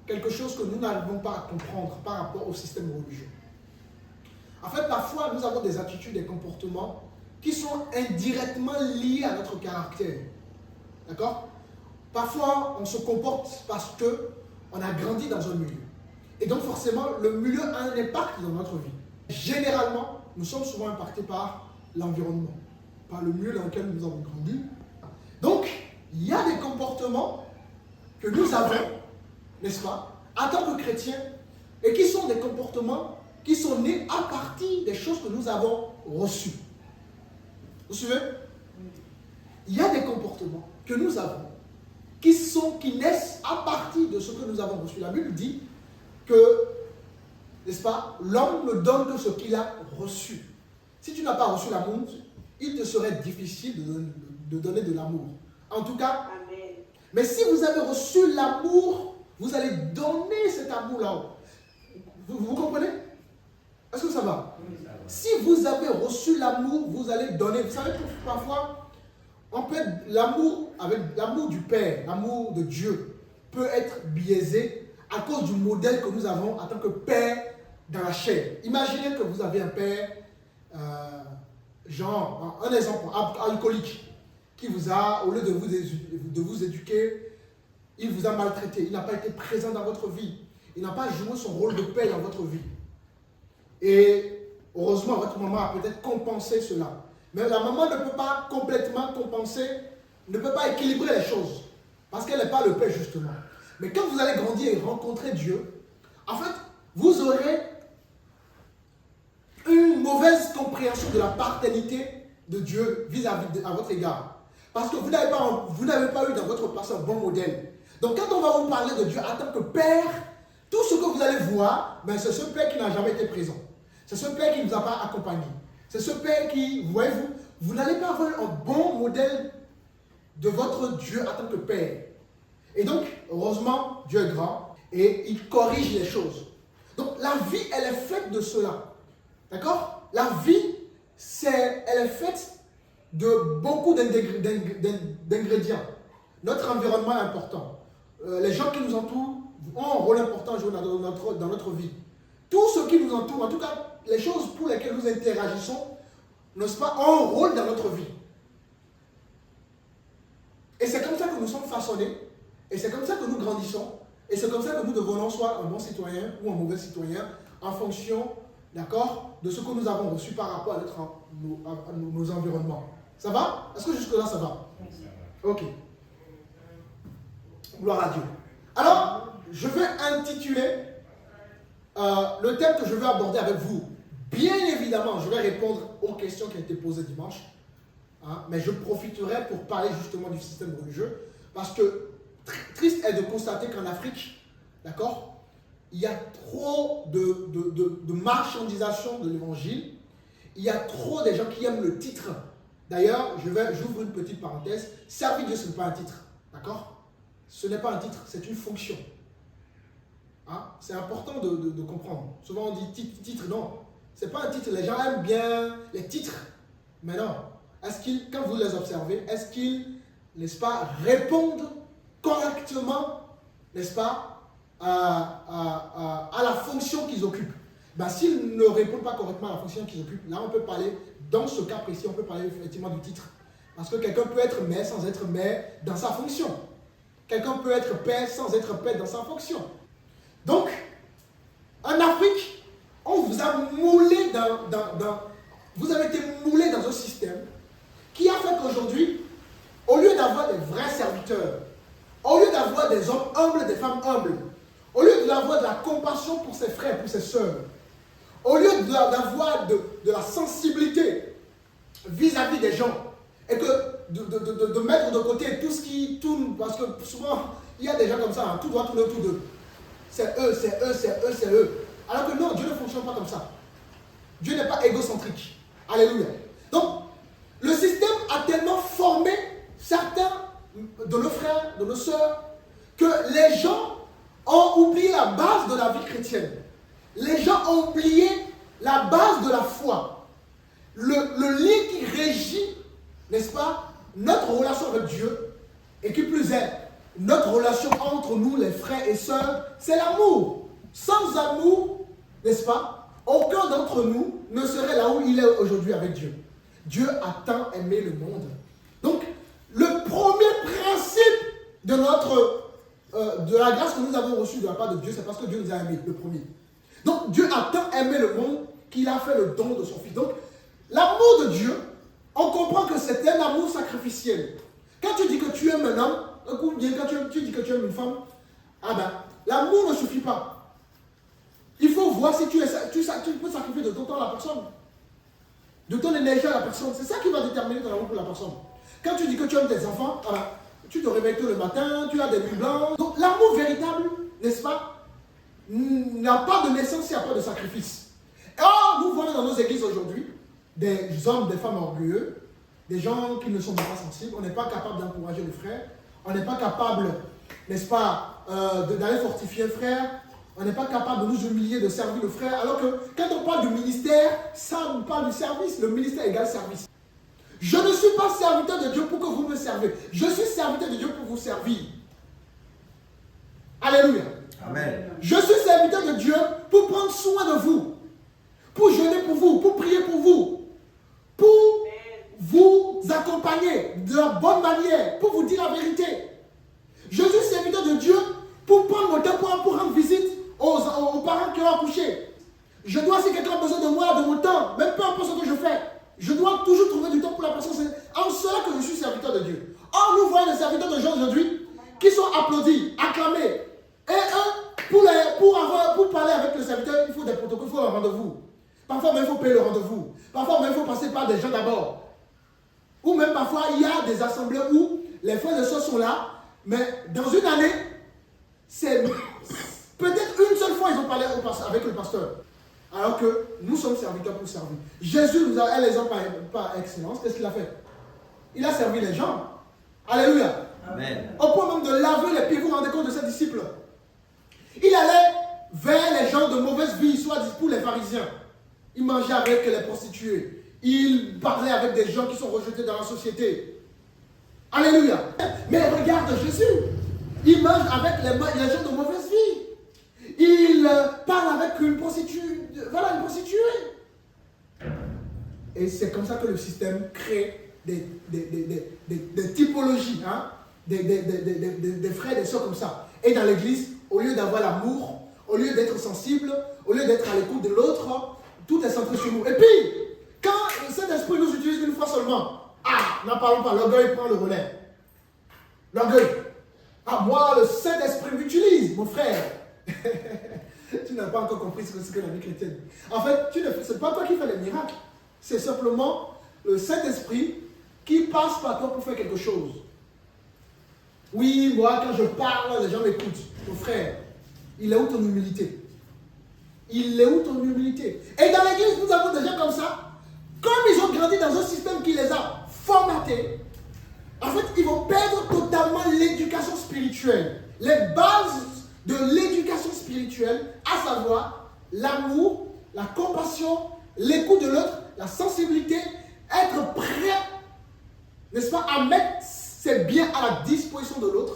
quelque chose que nous n'arrivons pas à comprendre par rapport au système religieux. En fait, parfois, nous avons des attitudes, des comportements qui sont indirectement liés à notre caractère. D'accord? Parfois, on se comporte parce qu'on a grandi dans un milieu. Et donc, forcément, le milieu a un impact dans notre vie. Généralement, nous sommes souvent impactés par l'environnement, par le milieu dans lequel nous avons grandi. Donc, il y a des comportements que nous avons, n'est-ce pas, en tant que chrétiens, et qui sont des comportements qui sont nés à partir des choses que nous avons reçues. Vous suivez? Il y a des comportements que nous avons qui naissent à partir de ce que nous avons reçu. La Bible dit que, n'est-ce pas, l'homme ne donne que ce qu'il a reçu. Si tu n'as pas reçu l'amour, il te serait difficile de donner de l'amour. En tout cas, amen. Mais si vous avez reçu l'amour, vous allez donner cet amour-là. Vous comprenez? Est-ce que ça va? Oui, ça va. Si vous avez reçu l'amour, vous allez donner. Vous savez, parfois, on peut l'amour avec l'amour du Père, l'amour de Dieu, peut être biaisé à cause du modèle que nous avons en tant que Père dans la chair. Imaginez que vous avez un Père, genre, un exemple, alcoolique, qui vous a, au lieu de vous éduquer, il vous a maltraité. Il n'a pas été présent dans votre vie. Il n'a pas joué son rôle de Père dans votre vie. Et heureusement, votre maman a peut-être compensé cela. Mais la maman ne peut pas complètement compenser, ne peut pas équilibrer les choses. Parce qu'elle n'est pas le Père, justement. Mais quand vous allez grandir et rencontrer Dieu, en fait, vous aurez une mauvaise compréhension de la paternité de Dieu vis-à-vis à votre égard. Parce que vous n'avez pas eu dans votre passé un bon modèle. Donc quand on va vous parler de Dieu en tant que Père, tout ce que vous allez voir, ben, c'est ce Père qui n'a jamais été présent. C'est ce Père qui ne vous a pas accompagné. C'est ce Père qui, voyez-vous, vous n'allez pas avoir un bon modèle de votre Dieu en tant que Père. Et donc, heureusement, Dieu est grand et il corrige les choses. Donc la vie, elle est faite de cela. D'accord? La vie, elle est faite de beaucoup d'ingrédients. Notre environnement est important. Les gens qui nous entourent ont un rôle important à jouer dans notre vie. Tout ce qui nous entoure, en tout cas, les choses pour lesquelles nous interagissons, n'est-ce pas, ont un rôle dans notre vie. Et c'est comme ça que nous sommes façonnés, et c'est comme ça que nous grandissons, et c'est comme ça que nous devenons soit un bon citoyen ou un mauvais citoyen, en fonction, d'accord, de ce que nous avons reçu par rapport à nos environnements. Ça va? Est-ce que jusque-là, ça va? Ok. Gloire à Dieu. Alors, je vais intituler le thème que je vais aborder avec vous. Bien évidemment, je vais répondre aux questions qui ont été posées dimanche. Hein, mais je profiterai pour parler justement du système religieux. Parce que triste est de constater qu'en Afrique, d'accord, il y a trop de marchandisation de l'évangile. Il y a trop de gens qui aiment le titre. D'ailleurs, j'ouvre une petite parenthèse. Servir Dieu, ce n'est pas un titre. D'accord? Ce n'est pas un titre, c'est une fonction. Hein? C'est important de comprendre. Souvent on dit titre, non. Ce n'est pas un titre. Les gens aiment bien les titres. Mais non. Quand vous les observez, est-ce qu'ils, n'est-ce pas, répondent correctement, n'est-ce pas, à la fonction qu'ils occupent? Ben, s'ils ne répondent pas correctement à la fonction qu'ils occupent, là on peut parler, dans ce cas précis, on peut parler effectivement du titre. Parce que quelqu'un peut être maire sans être maire dans sa fonction. Quelqu'un peut être père sans être père dans sa fonction. Donc, en Afrique, on vous a moulé vous avez été moulé dans un système qui a fait qu'aujourd'hui, au lieu d'avoir des vrais serviteurs, au lieu d'avoir des hommes humbles, des femmes humbles, au lieu d'avoir de la compassion pour ses frères, pour ses sœurs, au lieu d'avoir de la sensibilité vis-à-vis des gens, et que de mettre de côté tout ce qui tourne, parce que souvent, il y a des gens comme ça, hein, tout doit tourner autour d'eux. C'est eux, c'est eux, c'est eux, c'est eux. Alors que non, Dieu ne fonctionne pas comme ça. Dieu n'est pas égocentrique. Alléluia. Donc, le système a tellement formé certains de nos frères, de nos sœurs, que les gens ont oublié la base de la vie chrétienne. Les gens ont oublié la base de la foi. Le lien qui régit, n'est-ce pas, notre relation avec Dieu, et qui plus est, notre relation entre nous, les frères et sœurs, c'est l'amour. Sans amour, n'est-ce pas, aucun d'entre nous ne serait là où il est aujourd'hui avec Dieu. Dieu a tant aimé le monde. Donc, le premier principe de de la grâce que nous avons reçue de la part de Dieu, c'est parce que Dieu nous a aimés, le premier. Donc, Dieu a tant aimé le monde qu'il a fait le don de son Fils. Donc, l'amour de Dieu, on comprend que c'est un amour sacrificiel. Quand tu dis que tu aimes un homme, ou bien quand tu dis que tu aimes une femme, ah ben, l'amour ne suffit pas. Il faut voir si tu peux sacrifier de ton temps à la personne, de ton énergie à la personne. C'est ça qui va déterminer ton amour pour la personne. Quand tu dis que tu aimes tes enfants, ah ben, tu te réveilles tôt le matin, tu as des nuits blanches. Donc l'amour véritable, n'est-ce pas, n'a pas de naissance s'il n'y a pas de sacrifice. Or, nous voyons dans nos églises aujourd'hui des hommes, des femmes orgueilleux, des gens qui ne sont pas sensibles. On n'est pas capable d'encourager le frère. On n'est pas capable, n'est-ce pas, d'aller fortifier le frère. On n'est pas capable de nous humilier, de servir le frère. Alors que quand on parle du ministère, ça nous parle du service. Le ministère égale service. Je ne suis pas serviteur de Dieu pour que vous me servez. Je suis serviteur de Dieu pour vous servir. Alléluia. Amen. Je suis serviteur de Dieu pour prendre soin de vous, pour jeûner pour vous, pour prier pour vous accompagner de la bonne manière, pour vous dire la vérité. Je suis serviteur de Dieu pour prendre mon temps pour rendre visite aux parents qui ont accouché. Je dois, si quelqu'un a besoin de moi, de mon temps, même peu importe ce que je fais, je dois toujours trouver du temps pour la personne. C'est en cela que je suis serviteur de Dieu. Or, nous voyons des serviteurs de gens aujourd'hui qui sont applaudis, acclamés. Et eux, pour parler avec le serviteur, il faut des protocoles, il faut un rendez-vous. Parfois même, il faut payer le rendez-vous. Parfois même, il faut passer par des gens d'abord. Ou même parfois, il y a des assemblées où les frères et sœurs sont là, mais dans une année, c'est peut-être une seule fois ils ont parlé avec le pasteur. Alors que nous sommes serviteurs pour servir. Jésus nous a les hommes par excellence. Qu'est-ce qu'il a fait? Il a servi les gens. Alléluia. Amen. Au point même de laver les pieds, vous vous rendez compte de ses disciples. Il allait vers les gens de mauvaise vie, soit pour les pharisiens. Il mangeait avec les prostituées. Il parlait avec des gens qui sont rejetés dans la société. Alléluia. Mais regarde Jésus. Il mange avec les gens de mauvaise vie. Il parle avec une prostituée. Voilà, une prostituée. Et c'est comme ça que le système crée des typologies, hein? des frères et des sœurs comme ça. Et dans l'église, au lieu d'avoir l'amour, au lieu d'être sensible, au lieu d'être à l'écoute de l'autre, tout est centré sur nous. Et puis, quand cet esprit nous utilise une fois seulement, n'en parlons pas, l'orgueil prend le relais. L'orgueil. Moi, le Saint-Esprit m'utilise, mon frère. Tu n'as pas encore compris ce que la vie chrétienne. En fait, ce n'est pas toi qui fais les miracles. C'est simplement le Saint-Esprit qui passe par toi pour faire quelque chose. Oui, moi, quand je parle, les gens m'écoutent. Mon frère, il est où ton humilité? Il est où ton humilité? Et dans l'église, nous avons des gens comme ça. Comme ils ont grandi dans un système qui les a formatés, en fait, ils vont perdre totalement l'éducation spirituelle. Les bases de l'éducation spirituelle, à savoir l'amour, la compassion, l'écoute de l'autre, la sensibilité, être prêt, n'est-ce pas, à mettre ses biens à la disposition de l'autre,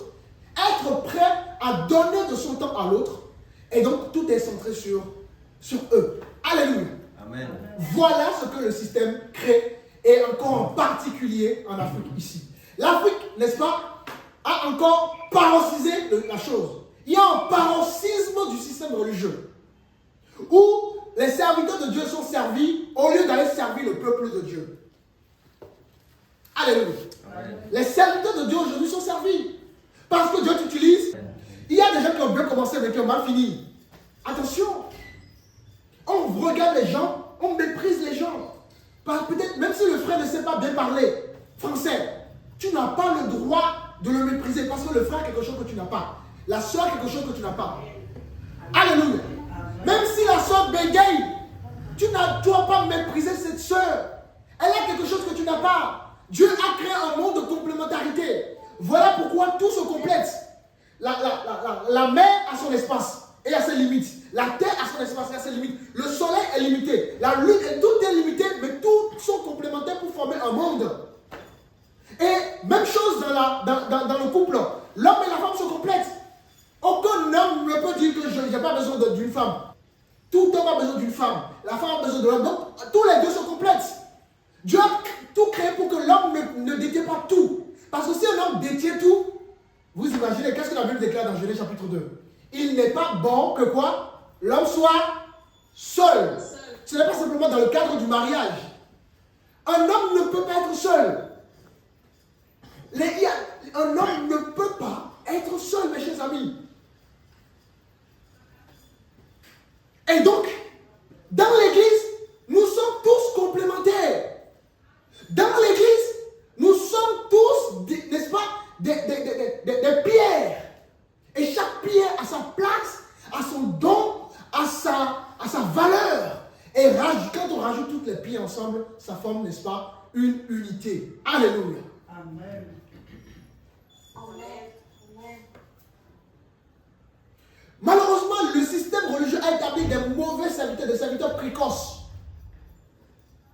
être prêt à donner de son temps à l'autre, et donc tout est centré sur eux. Alléluia. Amen. Voilà ce que le système crée, et encore en particulier en Afrique ici. L'Afrique, n'est-ce pas, a encore paroxysé la chose. Il y a un paroxysme du système religieux, où les serviteurs de Dieu sont servis au lieu d'aller servir le peuple de Dieu. Alléluia. Amen. Les serviteurs de Dieu aujourd'hui sont servis. Parce que Dieu t'utilise. Il y a des gens qui ont bien commencé mais qui ont mal fini. Attention. On regarde les gens, on méprise les gens. Peut-être même si le frère ne sait pas bien parler français, tu n'as pas le droit de le mépriser parce que le frère a quelque chose que tu n'as pas. La soeur a quelque chose que tu n'as pas. Alléluia. Même si la soeur bégaye, tu ne dois pas mépriser cette soeur. Elle a quelque chose que tu n'as pas. Dieu a créé un monde de complémentarité. Voilà pourquoi tout se complète. La mer a son espace et a ses limites. La terre a son espace et a ses limites. Le soleil est limité. La lune, tout est limité, mais tout sont complémentaires pour former un monde. Et même chose dans le couple. l'homme et la femme se complètent. Aucun homme ne peut dire que je n'ai pas besoin d'une femme. Tout homme a besoin d'une femme. La femme a besoin de l'homme. Donc, tous les deux se complètent. Dieu a tout créé pour que l'homme ne détient pas tout. Parce que si un homme détient tout, vous imaginez, qu'est-ce que la Bible déclare dans Genèse chapitre 2? Il n'est pas bon que quoi? L'homme soit seul. Ce n'est pas simplement dans le cadre du mariage. Un homme ne peut pas être seul. Un homme ne peut pas être seul, mes chers amis. Et donc, dans l'église, nous sommes tous complémentaires. Dans l'église, nous sommes tous, n'est-ce pas, des pierres. Et chaque pierre a sa place, a son don, a sa valeur. Et quand on rajoute toutes les pierres ensemble, ça forme, n'est-ce pas, une unité. Alléluia. Amen. Malheureusement, le système religieux a établi des mauvais serviteurs, des serviteurs précoces.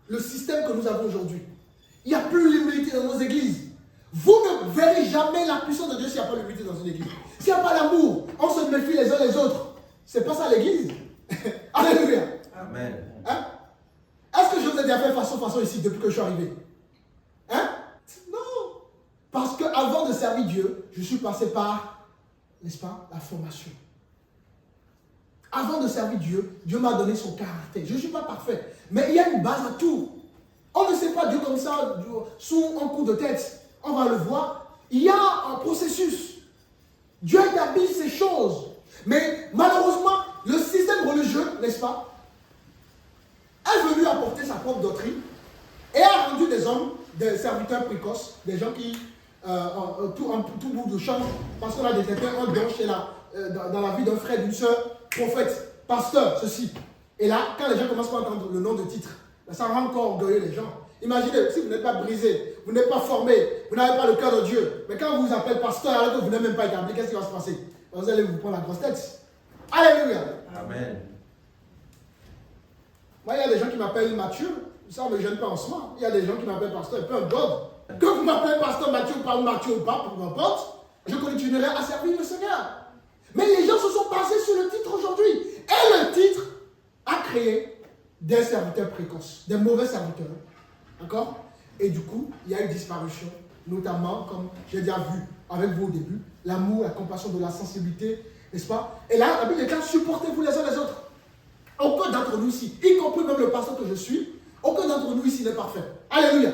Le système que nous avons aujourd'hui. Il n'y a plus l'humilité dans nos églises. Vous ne verrez jamais la puissance de Dieu s'il n'y a pas l'humilité dans une église. S'il n'y a pas l'amour, on se méfie les uns les autres. C'est pas ça l'église. Alléluia. Amen. Hein? Est-ce que je vous ai déjà fait façon ici depuis que je suis arrivé? Hein? Non. Parce qu'avant de servir Dieu, je suis passé par, n'est-ce pas, la formation. Avant de servir Dieu, Dieu m'a donné son caractère. Je ne suis pas parfait, mais il y a une base à tout. On ne sait pas Dieu comme ça, sous un coup de tête. On va le voir. Il y a un processus. Dieu établit ces choses. Mais malheureusement, le système religieux, n'est-ce pas, est venu apporter sa propre doctrine et a rendu des hommes, des serviteurs précoces, des gens qui, tout bout de champ, parce qu'on a détecté un don dans la vie d'un frère, d'une soeur, prophète, pasteur, ceci. Et là, quand les gens commencent à entendre le nom de titre, ça rend encore orgueilleux les gens. Imaginez, si vous n'êtes pas brisé, vous n'êtes pas formé, vous n'avez pas le cœur de Dieu, mais quand on vous appelle pasteur alors que vous n'êtes même pas établi, qu'est-ce qui va se passer? Vous allez vous prendre la grosse tête. Alléluia. Amen. Moi, il y a des gens qui m'appellent Mathieu, ça ne me gêne pas en soi. Il y a des gens qui m'appellent pasteur, peu importe. Que vous m'appelez pasteur Mathieu ou pas, peu importe, je continuerai à servir le Seigneur. Mais les gens se sont basés sur le titre aujourd'hui. Et le titre a créé des serviteurs précoces, des mauvais serviteurs. D'accord? Et du coup, il y a une disparition, notamment, comme j'ai déjà vu avec vous au début, l'amour, la compassion, de la sensibilité, n'est-ce pas? Et là, la Bible est là, supportez-vous les uns les autres. Aucun d'entre nous ici, y compris même le pasteur que je suis, aucun d'entre nous ici n'est parfait. Alléluia.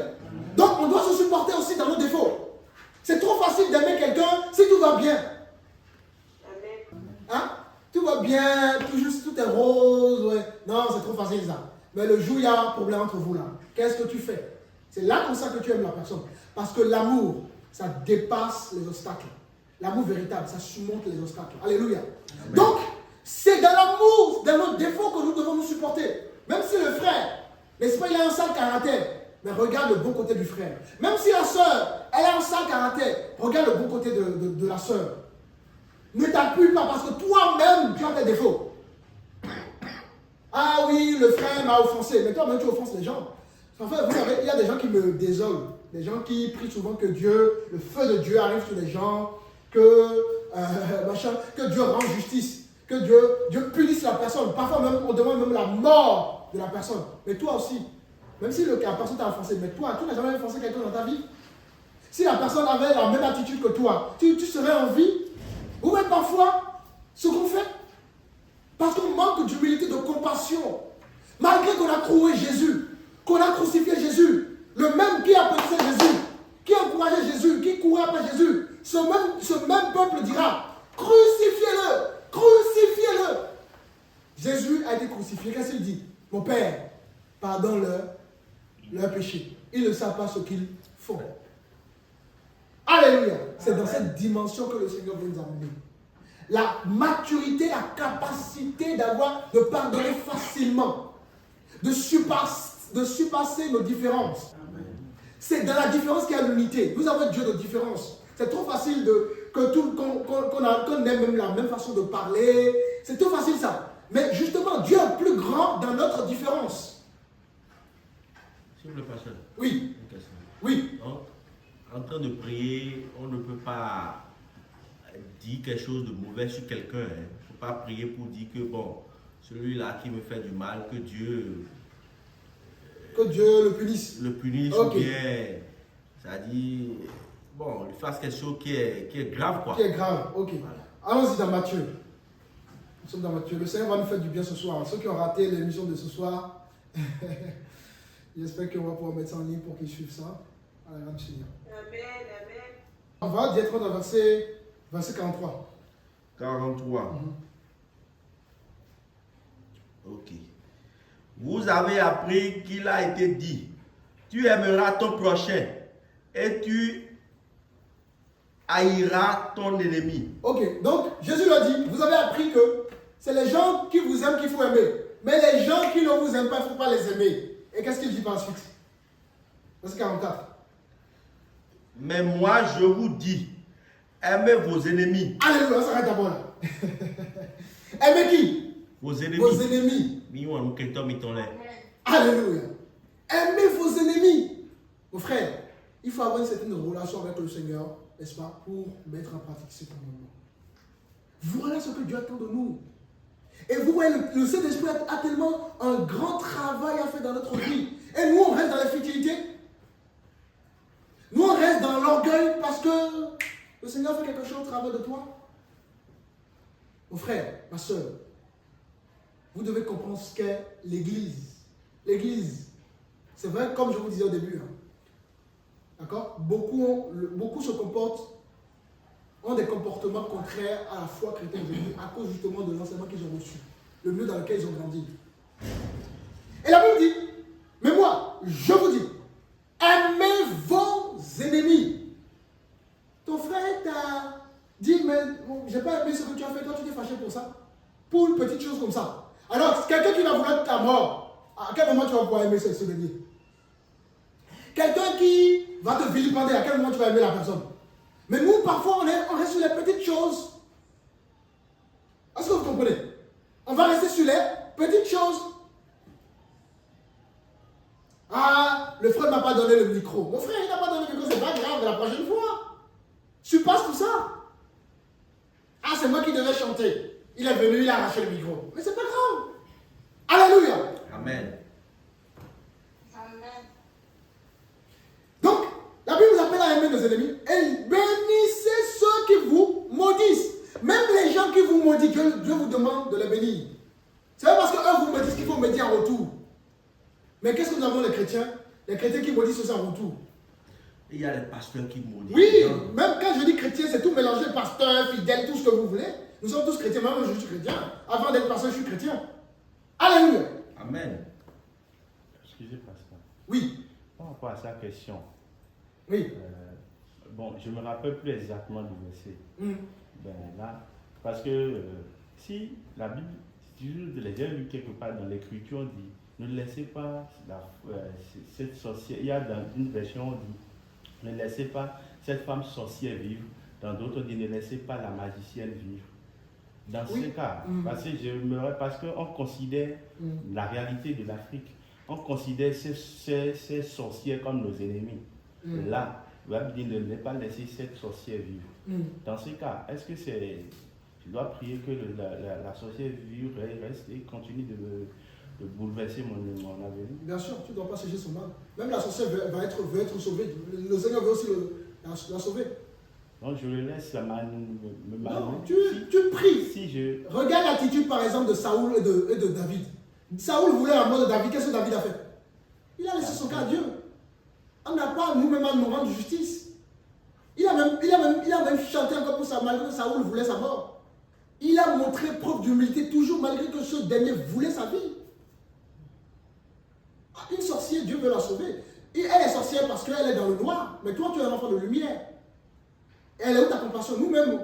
Donc, on doit se supporter aussi dans nos défauts. C'est trop facile d'aimer quelqu'un si tout va bien. Hein? Tout va bien, tout est rose, ouais. Non, c'est trop facile ça. Mais le jour où il y a un problème entre vous là, qu'est-ce que tu fais? C'est là comme ça que tu aimes la personne. Parce que l'amour, ça dépasse les obstacles. L'amour véritable, ça surmonte les obstacles. Alléluia. Amen. Donc, c'est dans l'amour, dans nos défauts que nous devons nous supporter. Même si le frère, n'est-ce pas, il a un sale caractère, mais regarde le bon côté du frère. Même si la sœur, elle a un sale caractère, regarde le bon côté de la sœur. Ne t'appuie pas parce que toi-même, tu as tes défauts. Ah oui, le frère m'a offensé. Mais toi-même, tu offenses les gens. Enfin, vous savez, il y a des gens qui me désolent. Des gens qui prient souvent que Dieu, le feu de Dieu arrive sur les gens, que Dieu rend justice, que Dieu punisse la personne. Parfois même, on demande même la mort de la personne. Mais toi aussi, même si la personne t'a offensé, mais toi, tu n'as jamais offensé quelqu'un dans ta vie. Si la personne avait la même attitude que toi, tu serais en vie. Ou même parfois, ce qu'on fait, parce qu'on manque d'humilité, de compassion. Malgré qu'on a trouvé Jésus, qu'on a crucifié Jésus, le même qui a apprécié Jésus, qui a encouragé Jésus, qui courait après Jésus, ce même peuple dira, crucifiez-le, crucifiez-le. Jésus a été crucifié, qu'est-ce qu'il dit? Mon Père, pardonne-leur péché. Ils ne savent pas ce qu'ils font. Alléluia. C'est dans cette dimension que le Seigneur veut nous amener. La maturité, la capacité de pardonner facilement, de surpasser nos différences. C'est dans la différence qu'il y a l'unité. Nous avons Dieu de différence. C'est trop facile qu'on ait même la même façon de parler. C'est trop facile ça. Mais justement, Dieu est plus grand dans notre différence. S'il vous plaît, pasteur. Oui. Une question. Oui. En train de prier, on ne peut pas dire quelque chose de mauvais sur quelqu'un. Il ne faut pas prier pour dire que bon, celui-là qui me fait du mal, que Dieu le punisse. Le punisse Ok. ou bien, c'est-à-dire, bon, il fasse quelque chose qui est grave, quoi. Qui est grave, ok. Voilà. Allons-y dans Matthieu. Nous sommes dans Matthieu. Le Seigneur va nous faire du bien ce soir. Ceux qui ont raté l'émission de ce soir, j'espère qu'on va pouvoir mettre ça en ligne pour qu'ils suivent ça. À la grande Seigneur. Amen, amen. On va directement dans verset 43. 43. Ok. Vous avez appris qu'il a été dit, tu aimeras ton prochain et tu haïras ton ennemi. Ok, donc Jésus l'a dit, vous avez appris que c'est les gens qui vous aiment qu'il faut aimer. Mais les gens qui ne vous aiment pas, il ne faut pas les aimer. Et qu'est-ce qu'il dit par la suite? Verset 44. Mais moi, je vous dis, aimez vos ennemis. Alléluia, on s'arrête d'abord là. Aimez qui? Vos ennemis. Vos ennemis. Alléluia. Aimez vos ennemis. Mon frère, il faut avoir une certaine relation avec le Seigneur, n'est-ce pas, pour mettre en pratique cet commandement. Voilà ce que Dieu attend de nous. Et vous voyez, le Saint-Esprit a tellement un grand travail à faire dans notre vie. Et nous, on reste dans la futilité. Nous, on reste dans l'orgueil parce que le Seigneur fait quelque chose au travers de toi. Mon frère, ma soeur, vous devez comprendre ce qu'est l'Église. L'Église, c'est vrai, comme je vous disais au début, hein, d'accord, beaucoup se comportent, ont des comportements contraires à la foi chrétienne aujourd'hui à cause justement de l'enseignement qu'ils ont reçu, le milieu dans lequel ils ont grandi. Et la Bible dit, mais moi, je vous dis, aimez vos ennemis. Ton frère t'a dit, mais j'ai pas aimé ce que tu as fait, toi tu t'es fâché pour ça, pour une petite chose comme ça. Alors, quelqu'un qui va vouloir ta mort, à quel moment tu vas pouvoir aimer ce dernier? Quelqu'un qui va te vilipender, à quel moment tu vas aimer la personne? Mais nous, parfois, on reste sur les petites choses. Est-ce que vous comprenez? On va rester sur les petites choses. Ah, le frère ne m'a pas donné le micro. Mon frère, il n'a pas donné le micro, c'est pas grave, la prochaine fois. Tu passes tout ça. Ah, c'est moi qui devais chanter. Il est venu, il a arraché le micro. Mais c'est pas grave. Alléluia. Amen. Amen. Donc, la Bible nous appelle à aimer nos ennemis et bénissez ceux qui vous maudissent. Même les gens qui vous maudissent, Dieu vous demande de les bénir. C'est pas parce qu'eux vous maudissent qu'il faut médire en retour. Mais qu'est-ce que nous avons les chrétiens? Les chrétiens qui maudissent aussi en retour. Il y a les pasteurs qui maudissent. Oui, même quand je dis chrétien, c'est tout mélangé, pasteur, fidèle, tout ce que vous voulez. Nous sommes tous chrétiens, même moi je suis chrétien. Avant d'être pasteur, je suis chrétien. Alléluia. Amen. Excusez, pasteur. Oui, Par rapport à sa question, oui. bon, je ne me rappelle plus exactement du verset. Mm. Ben là, parce que si la Bible, j'ai lu quelque part dans l'Écriture, on dit, ne laissez pas cette sorcière, il y a dans une version, on dit, ne laissez pas cette femme sorcière vivre, dans d'autres, on dit, ne laissez pas la magicienne vivre. Dans Oui. ce cas, parce qu'on considère la réalité de l'Afrique, on considère ces sorcières comme nos ennemis. Là, la Bible dit ne pas laisser cette sorcière vivre. Dans ce cas, est-ce que je dois prier que la sorcière vive, reste et continue de bouleverser mon avenir? Bien sûr, tu ne dois pas sécher son mal. Même la sorcière veut être sauvée. Le Seigneur veut aussi la sauver. Donc je le laisse me Non, manier. tu pries. Si je... Regarde l'attitude par exemple de Saoul et de David. Saoul voulait la mort de David. Qu'est-ce que David a fait? Il a laissé son cas à Dieu. On n'a pas nous-mêmes à nous rendre justice. Il a même chanté encore pour ça, malgré que Saoul voulait sa mort. Il a montré preuve d'humilité toujours malgré que ce dernier voulait sa vie. Une sorcière, Dieu veut la sauver. Elle est sorcière parce qu'elle est dans le noir. Mais toi, tu es un enfant de lumière. Et elle est où ta compassion? Nous-mêmes,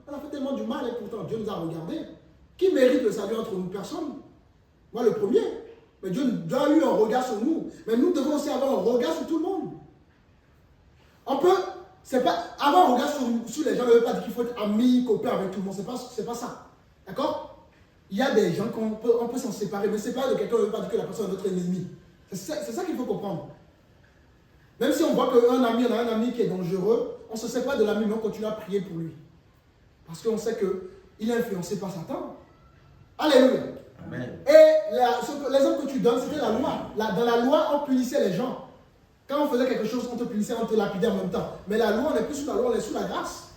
on a fait tellement du mal et pourtant Dieu nous a regardés. Qui mérite le salut entre nous? Personne. Moi, le premier. Mais Dieu a eu un regard sur nous. Mais nous devons aussi avoir un regard sur tout le monde. On peut, c'est pas, avoir un regard sur les gens ne veut pas dire qu'il faut être ami, copain avec tout le monde. C'est pas ça. D'accord? Il y a des gens qu'on peut s'en séparer. Mais séparer de quelqu'un ne veut pas dire que la personne est notre ennemi. C'est ça qu'il faut comprendre. Même si on voit qu'un ami, on a un ami qui est dangereux, on se sépare de l'ami, mais on continue à prier pour lui. Parce qu'on sait qu'il est influencé par Satan. Alléluia. Amen. Et l'exemple que tu donnes, c'était la loi. Dans la loi, on punissait les gens. Quand on faisait quelque chose, on te punissait, on te lapidait en même temps. Mais la loi, on n'est plus sous la loi, on est sous la grâce.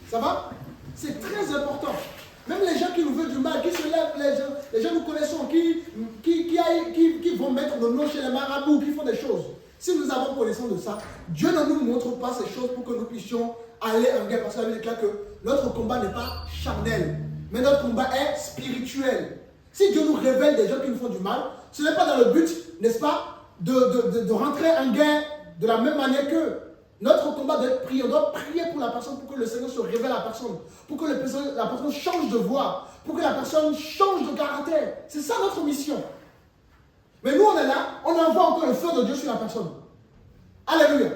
Ça va? C'est très important. Même les gens qui nous veulent du mal, qui se lèvent, les gens nous connaissons, qui vont mettre nos noms chez les marabouts, qui font des choses. Si nous avons connaissance de ça, Dieu ne nous montre pas ces choses pour que nous puissions aller en guerre. Parce que la Bible déclare que notre combat n'est pas charnel, mais notre combat est spirituel. Si Dieu nous révèle des gens qui nous font du mal, ce n'est pas dans le but, n'est-ce pas, de rentrer en guerre de la même manière que notre combat doit être prier. On doit prier pour la personne, pour que le Seigneur se révèle à la personne, pour que la personne change de voix, pour que la personne change de caractère. C'est ça notre mission. Mais nous, on est là, on envoie encore le feu de Dieu sur la personne. Alléluia.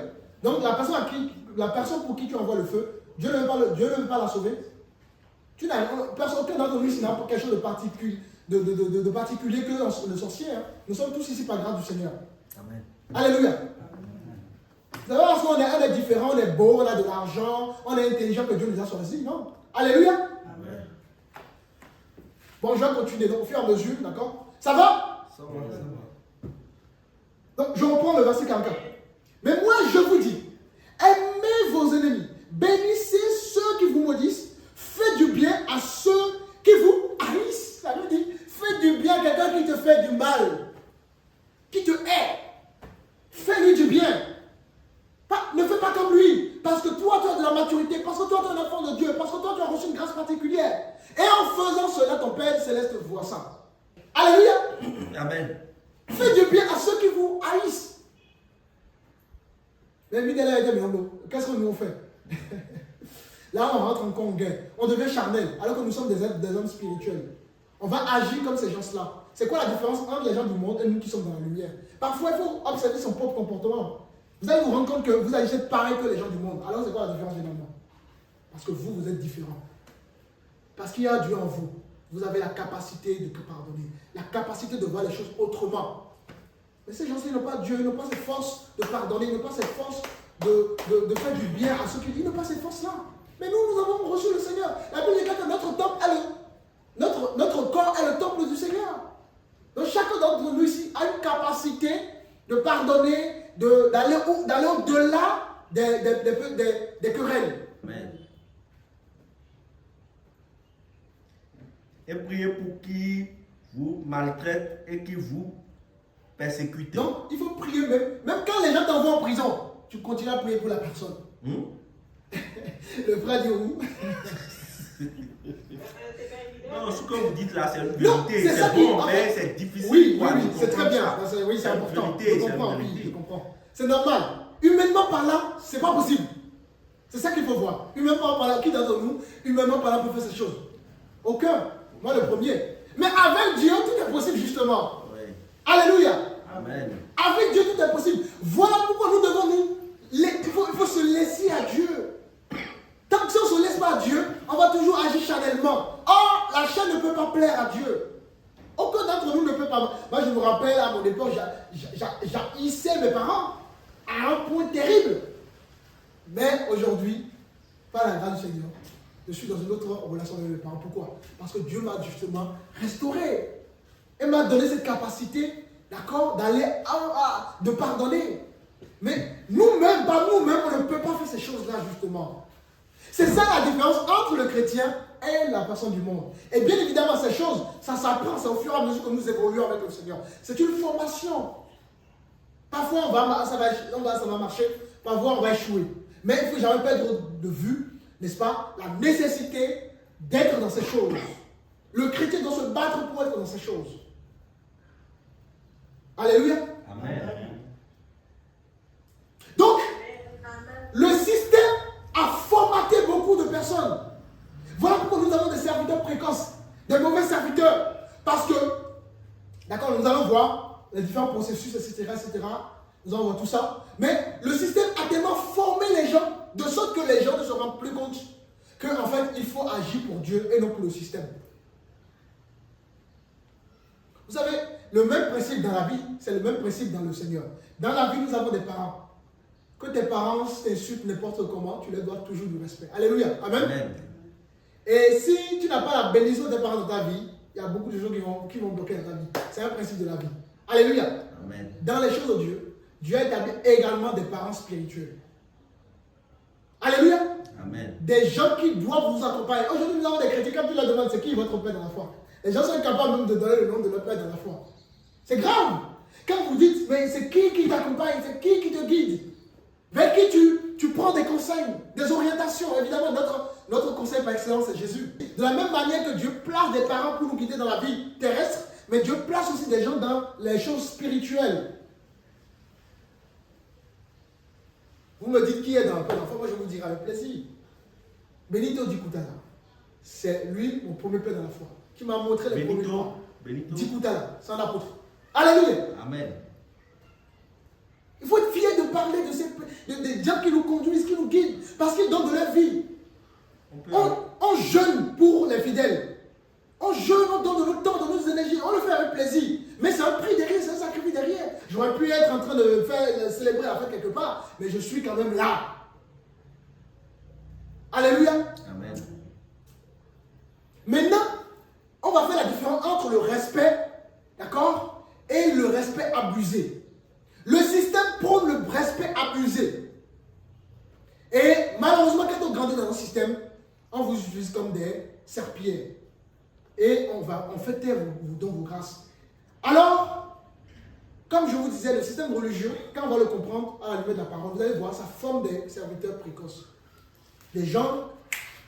Donc, la personne pour qui tu envoies le feu, Dieu ne veut pas la sauver. Aucun d'entre nous ici n'a pas quelque chose de particulier, que le sorcier. Hein. Nous sommes tous ici par grâce du Seigneur. Amen. Alléluia. C'est pas parce qu'on est différent, on est beau, on a de l'argent, on est intelligent que Dieu nous a choisis. Non. Alléluia. Amen. Bon, je vais continuer donc, au fur et à mesure, d'accord? Ça va? Ça va. Donc, je reprends le verset 44. Mais moi, je vous dis, aimez vos ennemis, bénissez ceux qui vous maudissent, faites du bien à ceux qui vous haïssent. Ça veut dire, faites du bien à quelqu'un qui te fait du mal, qui te hait. Fais-lui du bien. Ne fais pas comme lui, parce que toi, tu as de la maturité, parce que toi, tu es un enfant de Dieu, parce que toi, tu as reçu une grâce particulière. Et en faisant cela, ton Père Céleste voit ça. Alléluia. Amen. Faites du bien à ceux qui vous haïssent. Mais qu'est-ce que nous on fait? Là, on rentre encore en guerre. On devient charnel, alors que nous sommes des hommes spirituels. On va agir comme ces gens-là. C'est quoi la différence entre les gens du monde et nous qui sommes dans la lumière? Parfois, il faut observer son propre comportement. Vous allez vous rendre compte que vous agissez pareil que les gens du monde. Alors, c'est quoi la différence finalement? Parce que vous êtes différents. Parce qu'il y a Dieu en vous. Vous avez la capacité de pardonner, la capacité de voir les choses autrement. Mais ces gens-ci n'ont pas Dieu, ils n'ont pas cette force de pardonner, ils n'ont pas cette force de faire du bien à ceux qui disent, ils n'ont pas cette force-là. Mais nous avons reçu le Seigneur. La Bible dit que notre temple notre corps est le temple du Seigneur. Donc chacun d'entre nous ici a une capacité de pardonner, d'aller au-delà des querelles. Amen. Et priez pour qui vous maltraite et qui vous persécute. Donc il faut prier même quand les gens t'envoient en prison, tu continues à prier pour la personne. Le frère dit où? Non, ce que vous dites là, c'est une Non, vérité. c'est ça bon, qui- mais c'est difficile. Oui, de c'est très bien. comprendre ça. Oui, c'est important. Vérité, Je c'est comprends, une oui, vérité. je comprends. C'est normal. Humainement parlant, c'est pas possible. C'est ça qu'il faut voir. Humainement parlant, qui d'entre nous, humainement parlant, peut faire ces choses? Aucun. Moi, le premier. Mais avec Dieu, tout est possible, justement. Oui. Alléluia. Amen. Avec Dieu, tout est possible. Voilà pourquoi nous devons il faut se laisser à Dieu. Tant que si on ne se laisse pas à Dieu, on va toujours agir charnellement. Or, la chair ne peut pas plaire à Dieu. Aucun d'entre nous ne peut pas. Moi, je me rappelle, à mon époque, j'haïssais mes parents à un point terrible. Mais aujourd'hui, par la grâce du Seigneur, je suis dans une autre relation avec mes parents. Pourquoi? Parce que Dieu m'a justement restauré. Et m'a donné cette capacité, d'accord, de pardonner. Mais nous-mêmes, par nous-mêmes, on ne peut pas faire ces choses-là, justement. C'est ça la différence entre le chrétien et la personne du monde. Et bien évidemment, ces choses, ça s'apprend, c'est au fur et à mesure que nous évoluons avec le Seigneur. C'est une formation. Parfois, ça va marcher, parfois, on va échouer. Mais il ne faut jamais perdre de vue, n'est-ce pas, la nécessité d'être dans ces choses. Le chrétien doit se battre pour être dans ces choses. Alléluia. Amen. Donc, le système a formaté beaucoup de personnes. Voilà pourquoi nous avons des serviteurs précoces, des mauvais serviteurs. Parce que, d'accord, nous allons voir les différents processus, etc., etc. Nous allons voir tout ça. Mais le système a tellement formé les gens, de sorte que les gens ne se rendent plus compte qu'en fait, il faut agir pour Dieu et non pour le système. Vous savez, le même principe dans la vie, c'est le même principe dans le Seigneur. Dans la vie, nous avons des parents que tes parents t'insultent n'importe comment, tu leur dois toujours du respect. Alléluia. Amen. Amen. Et si tu n'as pas la bénédiction des parents dans ta vie, il y a beaucoup de gens qui vont bloquer dans ta vie. C'est un principe de la vie. Alléluia. Amen. Dans les choses de Dieu, Dieu a établi également des parents spirituels. Alléluia. Amen. Des gens qui doivent vous accompagner. Aujourd'hui, nous avons des chrétiens, quand tu leur demandes c'est qui votre père dans la foi. Les gens sont incapables même de donner le nom de leur père dans la foi. C'est grave. Quand vous dites, mais c'est qui t'accompagne, c'est qui te guide, vers qui tu prends des conseils, des orientations. Évidemment, notre conseil par excellence, c'est Jésus. De la même manière que Dieu place des parents pour nous guider dans la vie terrestre, mais Dieu place aussi des gens dans les choses spirituelles. Vous me dites qui est dans le père d'enfant, moi je vous dirai avec plaisir. Benito Dikutala, c'est lui mon premier père dans la foi, qui m'a montré les premiers pas. Benito. Dikutala, c'est un apôtre. Alléluia. Amen. Il faut être fier de parler de des gens qui nous conduisent, qui nous guident, parce qu'ils donnent de leur vie. On jeûne pour les fidèles. On jeûne, on donne de notre temps, de nos énergies, on le fait avec plaisir. Mais c'est un prix derrière, c'est un sacrifice derrière. J'aurais pu être en train de célébrer la fête quelque part, mais je suis quand même là. Alléluia. Amen. Maintenant, on va faire la différence entre le respect, d'accord, et le respect abusé. Le système prône le respect abusé. Et malheureusement, quand on grandit dans un système, on vous utilise comme des serpillères. Et on fait taire vos grâces. Alors, comme je vous disais, le système religieux, quand on va le comprendre à la lumière de la parole, vous allez voir, ça forme des serviteurs précoces. Des gens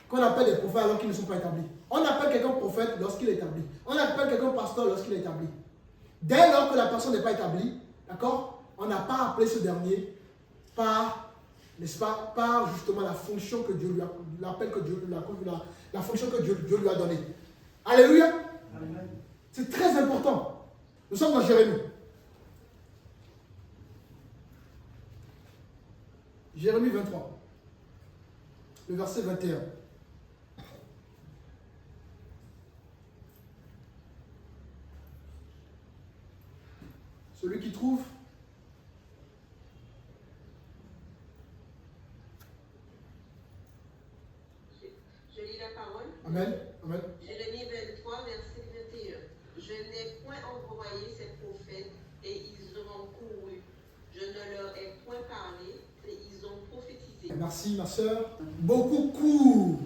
qu'on appelle des prophètes alors qu'ils ne sont pas établis. On appelle quelqu'un prophète lorsqu'il est établi. On appelle quelqu'un pasteur lorsqu'il est établi. Dès lors que la personne n'est pas établie, d'accord, on n'a pas appelé ce dernier par, n'est-ce pas, par justement la fonction que Dieu lui a, l'appel que Dieu lui a, la fonction que Dieu lui a donnée. Alléluia. Amen. C'est très important. Nous sommes dans Jérémie. Jérémie 23. Le verset 21. Celui qui trouve. Je lis la parole. Amen. Amen. Jérémie 23, verset 21. Je n'ai point envoyé ces prophètes et ils auront couru. Je ne leur ai point parlé et ils ont prophétisé. Merci ma soeur. Beaucoup courent.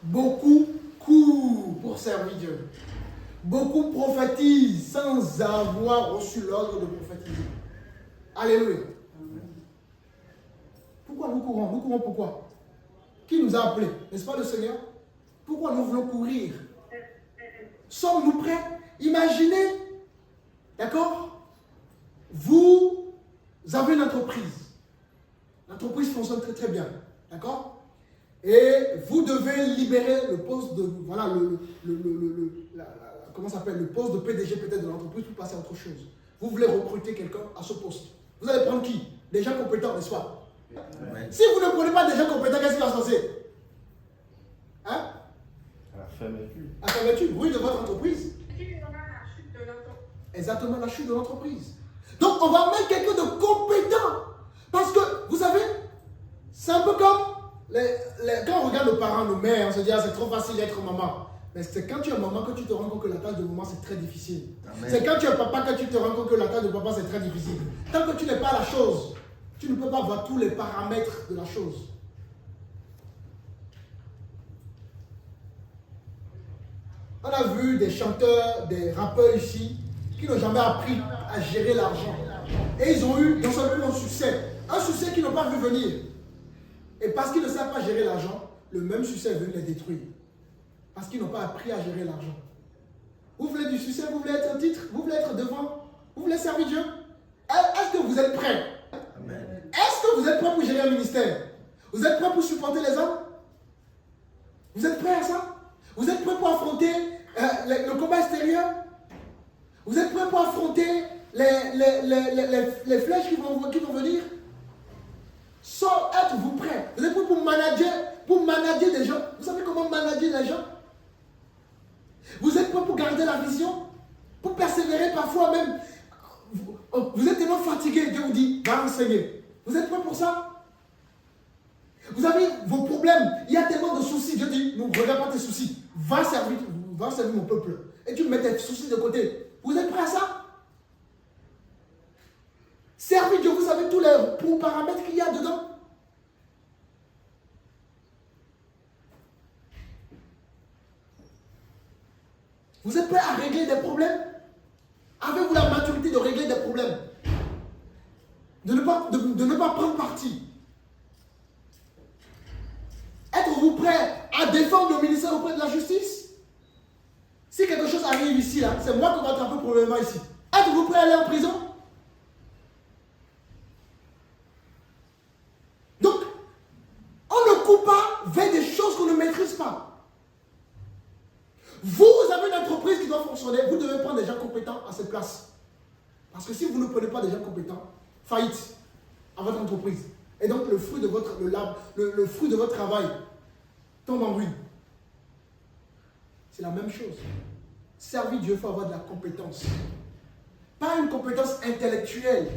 Beaucoup courent pour servir Dieu. Beaucoup prophétisent sans avoir reçu l'ordre de prophétiser. Alléluia. Pourquoi nous courons? Nous courons pourquoi? Qui nous a appelés? N'est-ce pas le Seigneur? Pourquoi nous voulons courir? Sommes-nous prêts? Imaginez, d'accord? Vous avez une entreprise. L'entreprise fonctionne très très bien, d'accord? Et vous devez libérer le poste de, voilà, comment ça s'appelle, le poste de PDG peut-être de l'entreprise pour passer à autre chose. Vous voulez recruter quelqu'un à ce poste. Vous allez prendre qui? Des gens compétents, n'est-ce pas? Ouais. Si vous ne prenez pas des gens compétents, qu'est-ce qui va se passer? Hein? La fermeture. La fermeture, oui, de votre entreprise. La chute de l'entreprise. Exactement, la chute de l'entreprise. Donc, on va mettre quelqu'un de compétent. Parce que, vous savez, c'est un peu comme quand on regarde nos parents, nos mères, on se dit, ah, c'est trop facile d'être maman. Mais c'est quand tu es maman que tu te rends compte que la tâche de maman, c'est très difficile. C'est quand tu es papa que tu te rends compte que la tâche de papa, c'est très difficile. Tant que tu n'es pas la chose, tu ne peux pas voir tous les paramètres de la chose. On a vu des chanteurs, des rappeurs ici, qui n'ont jamais appris à gérer l'argent. Et ils ont eu non seulement un succès qu'ils n'ont pas vu venir. Et parce qu'ils ne savent pas gérer l'argent, le même succès est venu les détruire. Parce qu'ils n'ont pas appris à gérer l'argent. Vous voulez du succès, vous voulez être un titre, vous voulez être devant, vous voulez servir Dieu. Est-ce que vous êtes prêts? Amen. Est-ce que vous êtes prêts pour gérer un ministère? Vous êtes prêts pour supporter les hommes? Vous êtes prêts à ça? Vous êtes prêts pour affronter le combat extérieur? Vous êtes prêts pour affronter les flèches qui vont venir? Sans êtes-vous prêts? Vous êtes prêts pour manager des gens? Vous savez comment manager les gens? Vous êtes prêts pour garder la vision? Pour persévérer parfois même? Vous êtes tellement fatigué, Dieu vous dit, va enseigner. Vous êtes prêts pour ça? Vous avez vos problèmes. Il y a tellement de soucis. Dieu dit, ne regarde pas tes soucis. Va servir mon peuple. Et tu mets tes soucis de côté. Vous êtes prêts à ça? Servir Dieu, vous savez tous les paramètres qu'il y a dedans. Vous êtes prêts à régler des problèmes? Avez-vous la maturité de régler des problèmes? De ne pas prendre parti? Êtes-vous prêts à défendre le ministère auprès de la justice? Si quelque chose arrive ici, là, c'est moi qui vais attraper probablement ici. Êtes-vous prêts à aller en prison? Donc, on ne coupe pas vers des choses qu'on ne maîtrise pas. Vous avez une entreprise qui doit fonctionner, vous devez prendre des gens compétents à cette place. Parce que si vous ne prenez pas des gens compétents, faillite à votre entreprise. Et donc le fruit de votre travail tombe en ruine. C'est la même chose. Servir Dieu, il faut avoir de la compétence. Pas une compétence intellectuelle,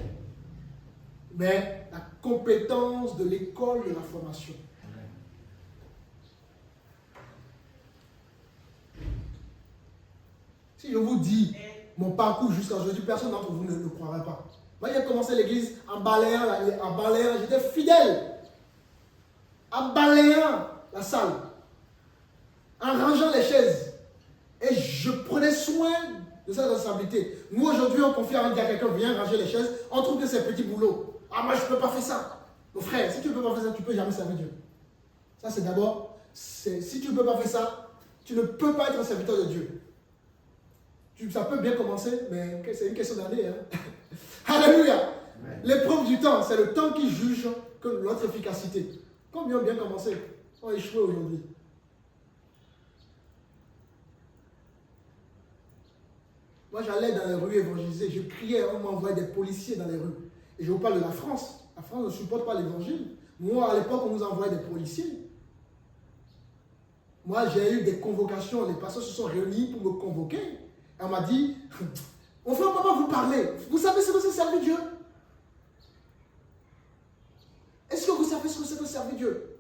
mais la compétence de l'école de la formation. Si je vous dis mon parcours jusqu'à aujourd'hui, personne d'entre vous ne le croirait pas. Moi, j'ai commencé l'église en balayant, j'étais fidèle. En balayant la salle, en rangeant les chaises. Et je prenais soin de cette responsabilité. Nous, aujourd'hui, on confie à quelqu'un, viens ranger les chaises, on trouve que c'est petit boulot. Ah, moi, je ne peux pas faire ça. Mon frère, si tu ne peux pas faire ça, tu ne peux jamais servir Dieu. Ça, c'est d'abord, si tu ne peux pas faire ça, tu ne peux pas être un serviteur de Dieu. Ça peut bien commencer, mais c'est une question d'année. Hein? Alléluia. L'épreuve du temps, c'est le temps qui juge que notre efficacité. Combien ont bien commencé ont échoué aujourd'hui? Moi, j'allais dans les rues évangéliser, je criais, on m'envoyait des policiers dans les rues. Et je vous parle de la France. La France ne supporte pas l'évangile. Moi, à l'époque, on nous envoyait des policiers. Moi, j'ai eu des convocations, les pasteurs se sont réunis pour me convoquer. Elle m'a dit, mon frère, on ne peut pas vous parler. Vous savez ce que c'est servir Dieu? Est-ce que vous savez ce que c'est que servir Dieu?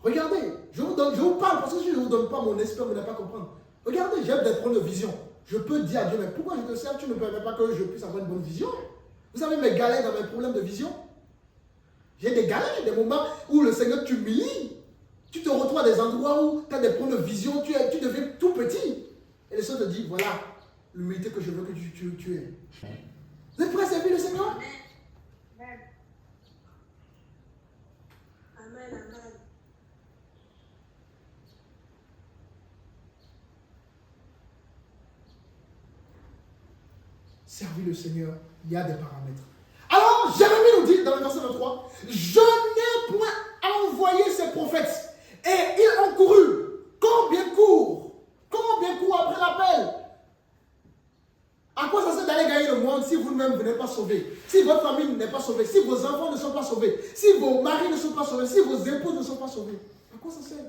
Regardez, je vous parle parce que si je ne vous donne pas mon esprit, vous n'allez pas comprendre. Regardez, j'ai des problèmes de vision. Je peux dire à Dieu, mais pourquoi je te sers? Tu ne permets pas que je puisse avoir une bonne vision? Vous savez mes galères dans mes problèmes de vision? J'ai des galères, des moments où le Seigneur t'humilie. Tu te retrouves à des endroits où tu as des problèmes de vision, tu deviens tout petit. Et le Seigneur te dit, voilà l'humilité que je veux que tu aies. Vous êtes prêts à servir le Seigneur? Amen. Amen, amen. Servir le Seigneur, il y a des paramètres. Alors, Jérémie nous dit dans le verset 23, je n'ai point envoyé ces prophètes. Et ils ont couru. Combien courent après l'appel? À quoi ça sert d'aller gagner le monde si vous-même vous n'êtes pas sauvé? Si votre famille n'est pas sauvée, si vos enfants ne sont pas sauvés, si vos maris ne sont pas sauvés, si vos épouses ne sont pas sauvés, à quoi ça sert?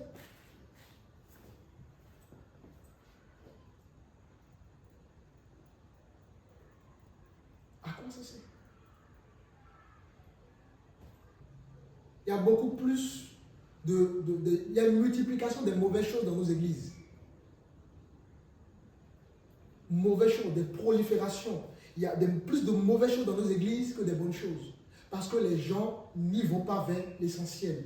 À quoi ça sert? Il y a beaucoup plus il y a une multiplication des mauvaises choses dans nos églises. Mauvaises choses, des proliférations. Il y a plus de mauvaises choses dans nos églises que des bonnes choses. Parce que les gens n'y vont pas vers l'essentiel.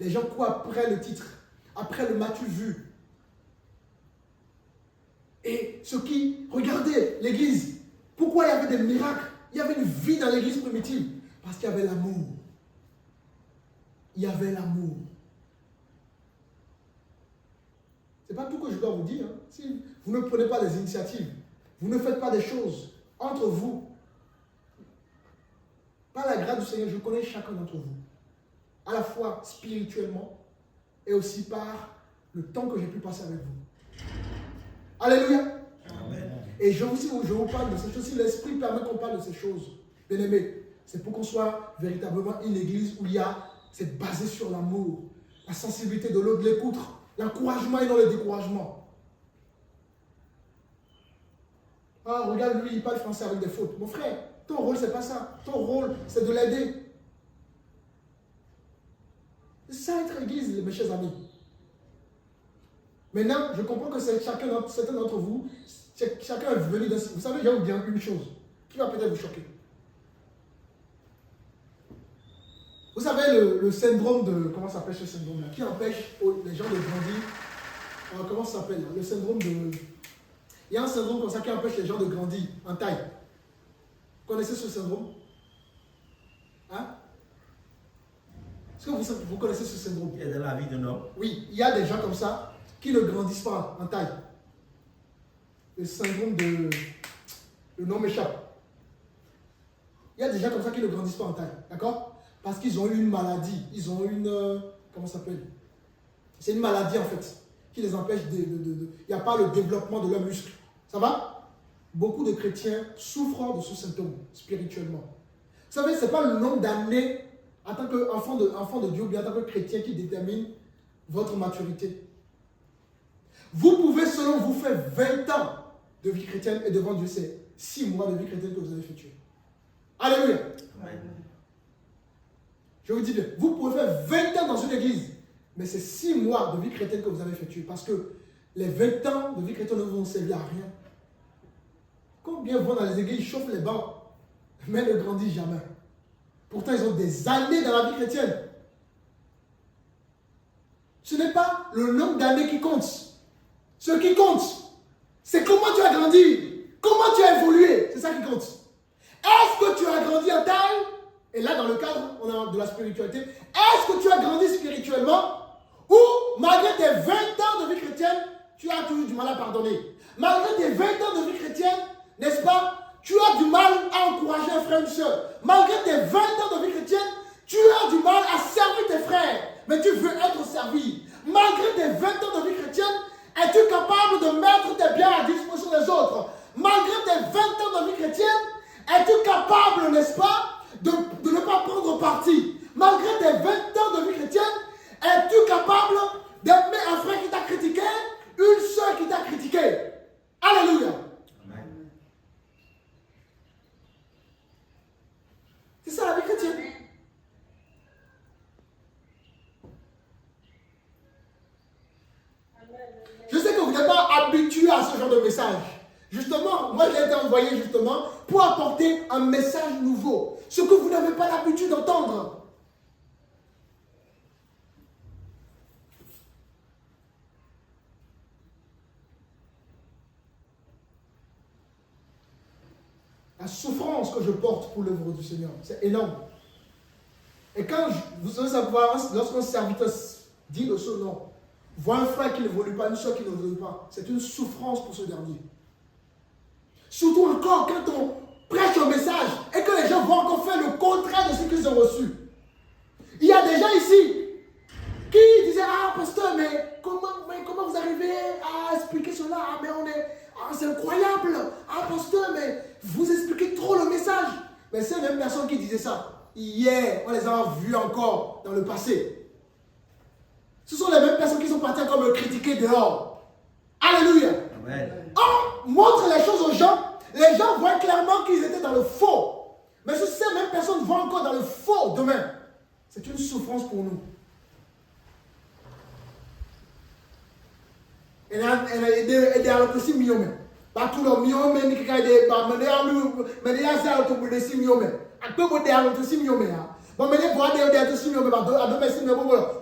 Les gens courent après le titre, après le m'as-tu vu. Et regardez l'église. Pourquoi il y avait des miracles? Il y avait une vie dans l'église primitive. Parce qu'il y avait l'amour. Il y avait l'amour. Ce n'est pas tout que je dois vous dire. Hein. Si vous ne prenez pas des initiatives, vous ne faites pas des choses entre vous. Par la grâce du Seigneur, je connais chacun d'entre vous. À la fois spirituellement et aussi par le temps que j'ai pu passer avec vous. Alléluia. Amen. Et je vous parle de ces choses. Si l'Esprit permet qu'on parle de ces choses, bien aimé, c'est pour qu'on soit véritablement une église où c'est basé sur l'amour, la sensibilité de l'autre, l'écoute, l'encouragement et non le découragement. Ah, regarde lui, il parle français avec des fautes. Mon frère, Ton rôle, c'est pas ça. Ton rôle, c'est de l'aider. C'est ça être église, mes chers amis. Maintenant, je comprends que certains d'entre vous, chacun est venu dans... Vous savez, je vais vous dire une chose qui va peut-être vous choquer. Vous savez, le syndrome de... Comment s'appelle ce syndrome-là? Qui empêche les gens de grandir. Comment ça s'appelle? Le syndrome de... Il y a un syndrome comme ça qui empêche les gens de grandir en taille. Vous connaissez ce syndrome? Hein? Est-ce que vous connaissez ce syndrome? Il est dans la vie d'un homme. Oui, il y a des gens comme ça qui ne grandissent pas en taille. Le syndrome de... Le nom m'échappe. Il y a des gens comme ça qui ne grandissent pas en taille. D'accord? Parce qu'ils ont eu une maladie. Ils ont une... comment ça s'appelle? C'est une maladie en fait qui les empêche de... Il n'y a pas le développement de leurs muscles. Ça va? Beaucoup de chrétiens souffrent de ce symptôme spirituellement. Vous savez, ce n'est pas le nombre d'années en tant qu'enfant de Dieu ou bien en tant que chrétien qui détermine votre maturité. Vous pouvez selon vous faire 20 ans de vie chrétienne et devant Dieu, c'est 6 mois de vie chrétienne que vous avez effectué. Alléluia. Amen. Je vous dis bien, vous pouvez faire 20 ans dans une église, mais c'est 6 mois de vie chrétienne que vous avez effectué parce que les 20 ans de vie chrétienne ne vont servir à rien. Combien vont dans les églises, chauffent les bancs, mais ne grandissent jamais. Pourtant, ils ont des années dans la vie chrétienne. Ce n'est pas le nombre d'années qui compte. Ce qui compte, c'est comment tu as grandi, comment tu as évolué. C'est ça qui compte. Est-ce que tu as grandi en taille? Et là, dans le cadre de la spiritualité, est-ce que tu as grandi spirituellement? Ou, malgré tes 20 ans de vie chrétienne, tu as toujours du mal à pardonner? Malgré tes 20 ans de vie chrétienne, n'est-ce pas? Tu as du mal à encourager un frère ou une soeur. Malgré tes 20 ans de vie chrétienne, tu as du mal à servir tes frères. Mais tu veux être servi. Malgré tes 20 ans de vie chrétienne, es-tu capable de mettre tes biens à disposition des autres? Malgré tes 20 ans de vie chrétienne, es-tu capable, n'est-ce pas, de ne pas prendre parti? Malgré tes 20 ans de vie chrétienne, es-tu capable d'aimer un frère qui t'a critiqué, une soeur qui t'a critiqué? Alléluia. Amen. C'est ça la vie chrétienne. Je sais que vous n'êtes pas habitué à ce genre de message. Justement, moi j'ai été envoyé justement pour apporter un message nouveau. Ce que vous n'avez pas l'habitude d'entendre. La souffrance que je porte pour l'œuvre du Seigneur, c'est énorme. Et quand vous allez savoir, lorsqu'un serviteur dit de ce nom, voit un frère qui ne évolue pas, une soeur qui ne évolue pas, c'est une souffrance pour ce dernier. Surtout encore quand on prêche un message et que les gens vont encore faire le contraire de ce qu'ils ont reçu. Il y a des gens ici qui disaient: ah pasteur, mais comment vous arrivez à expliquer cela? Ah mais c'est incroyable. Ah pasteur, mais vous expliquez trop le message. Mais ces mêmes personnes qui disaient ça, hier, on les a vues encore dans le passé. Ce sont les mêmes personnes qui sont parties encore me critiquer dehors. Alléluia. Amen. On montre les choses aux gens. Les gens voient clairement qu'ils étaient dans le faux. Mais si ces mêmes personnes vont encore dans le faux demain, c'est une souffrance pour nous. Et des aussi millions. Pas tout le million, mais il y a des mais il y a ça autour de 6 millions. À peu près des 6 millions. Bon, mais les bois des 6 millions, à 2 6 millions,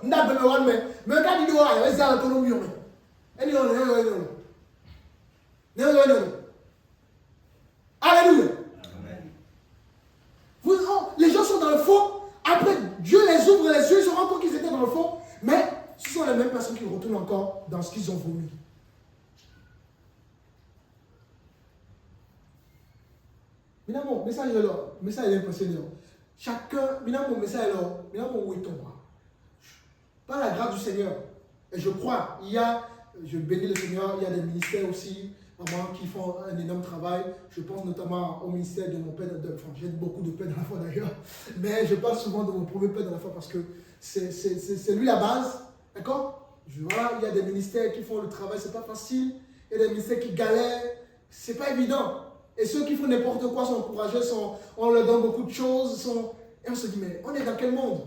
n'a pas de mais quand il doit, il y a ça autour de millions. Et non. Alléluia. Les gens sont dans le faux. Après, Dieu les ouvre les yeux, ils se rendent compte qu'ils étaient dans le faux. Mais ce sont les mêmes personnes qui retournent encore dans ce qu'ils ont voulu. Maintenant, mon message est là. Le message est impressionnant. Chacun, maintenant, mon message est là. Maintenant, où est ton bras? Par la grâce du Seigneur. Et je crois, je bénis le Seigneur, il y a des ministères aussi, vraiment, qui font un énorme travail. Je pense notamment au ministère de mon père, enfin, j'ai beaucoup de pères dans la foi d'ailleurs, mais je parle souvent de mon premier père dans la foi parce que c'est lui la base, d'accord? Voilà, il y a des ministères qui font le travail, c'est pas facile. Il y a des ministères qui galèrent, c'est pas évident. Et ceux qui font n'importe quoi sont encouragés, on leur donne beaucoup de choses. Et on se dit, mais on est dans quel monde?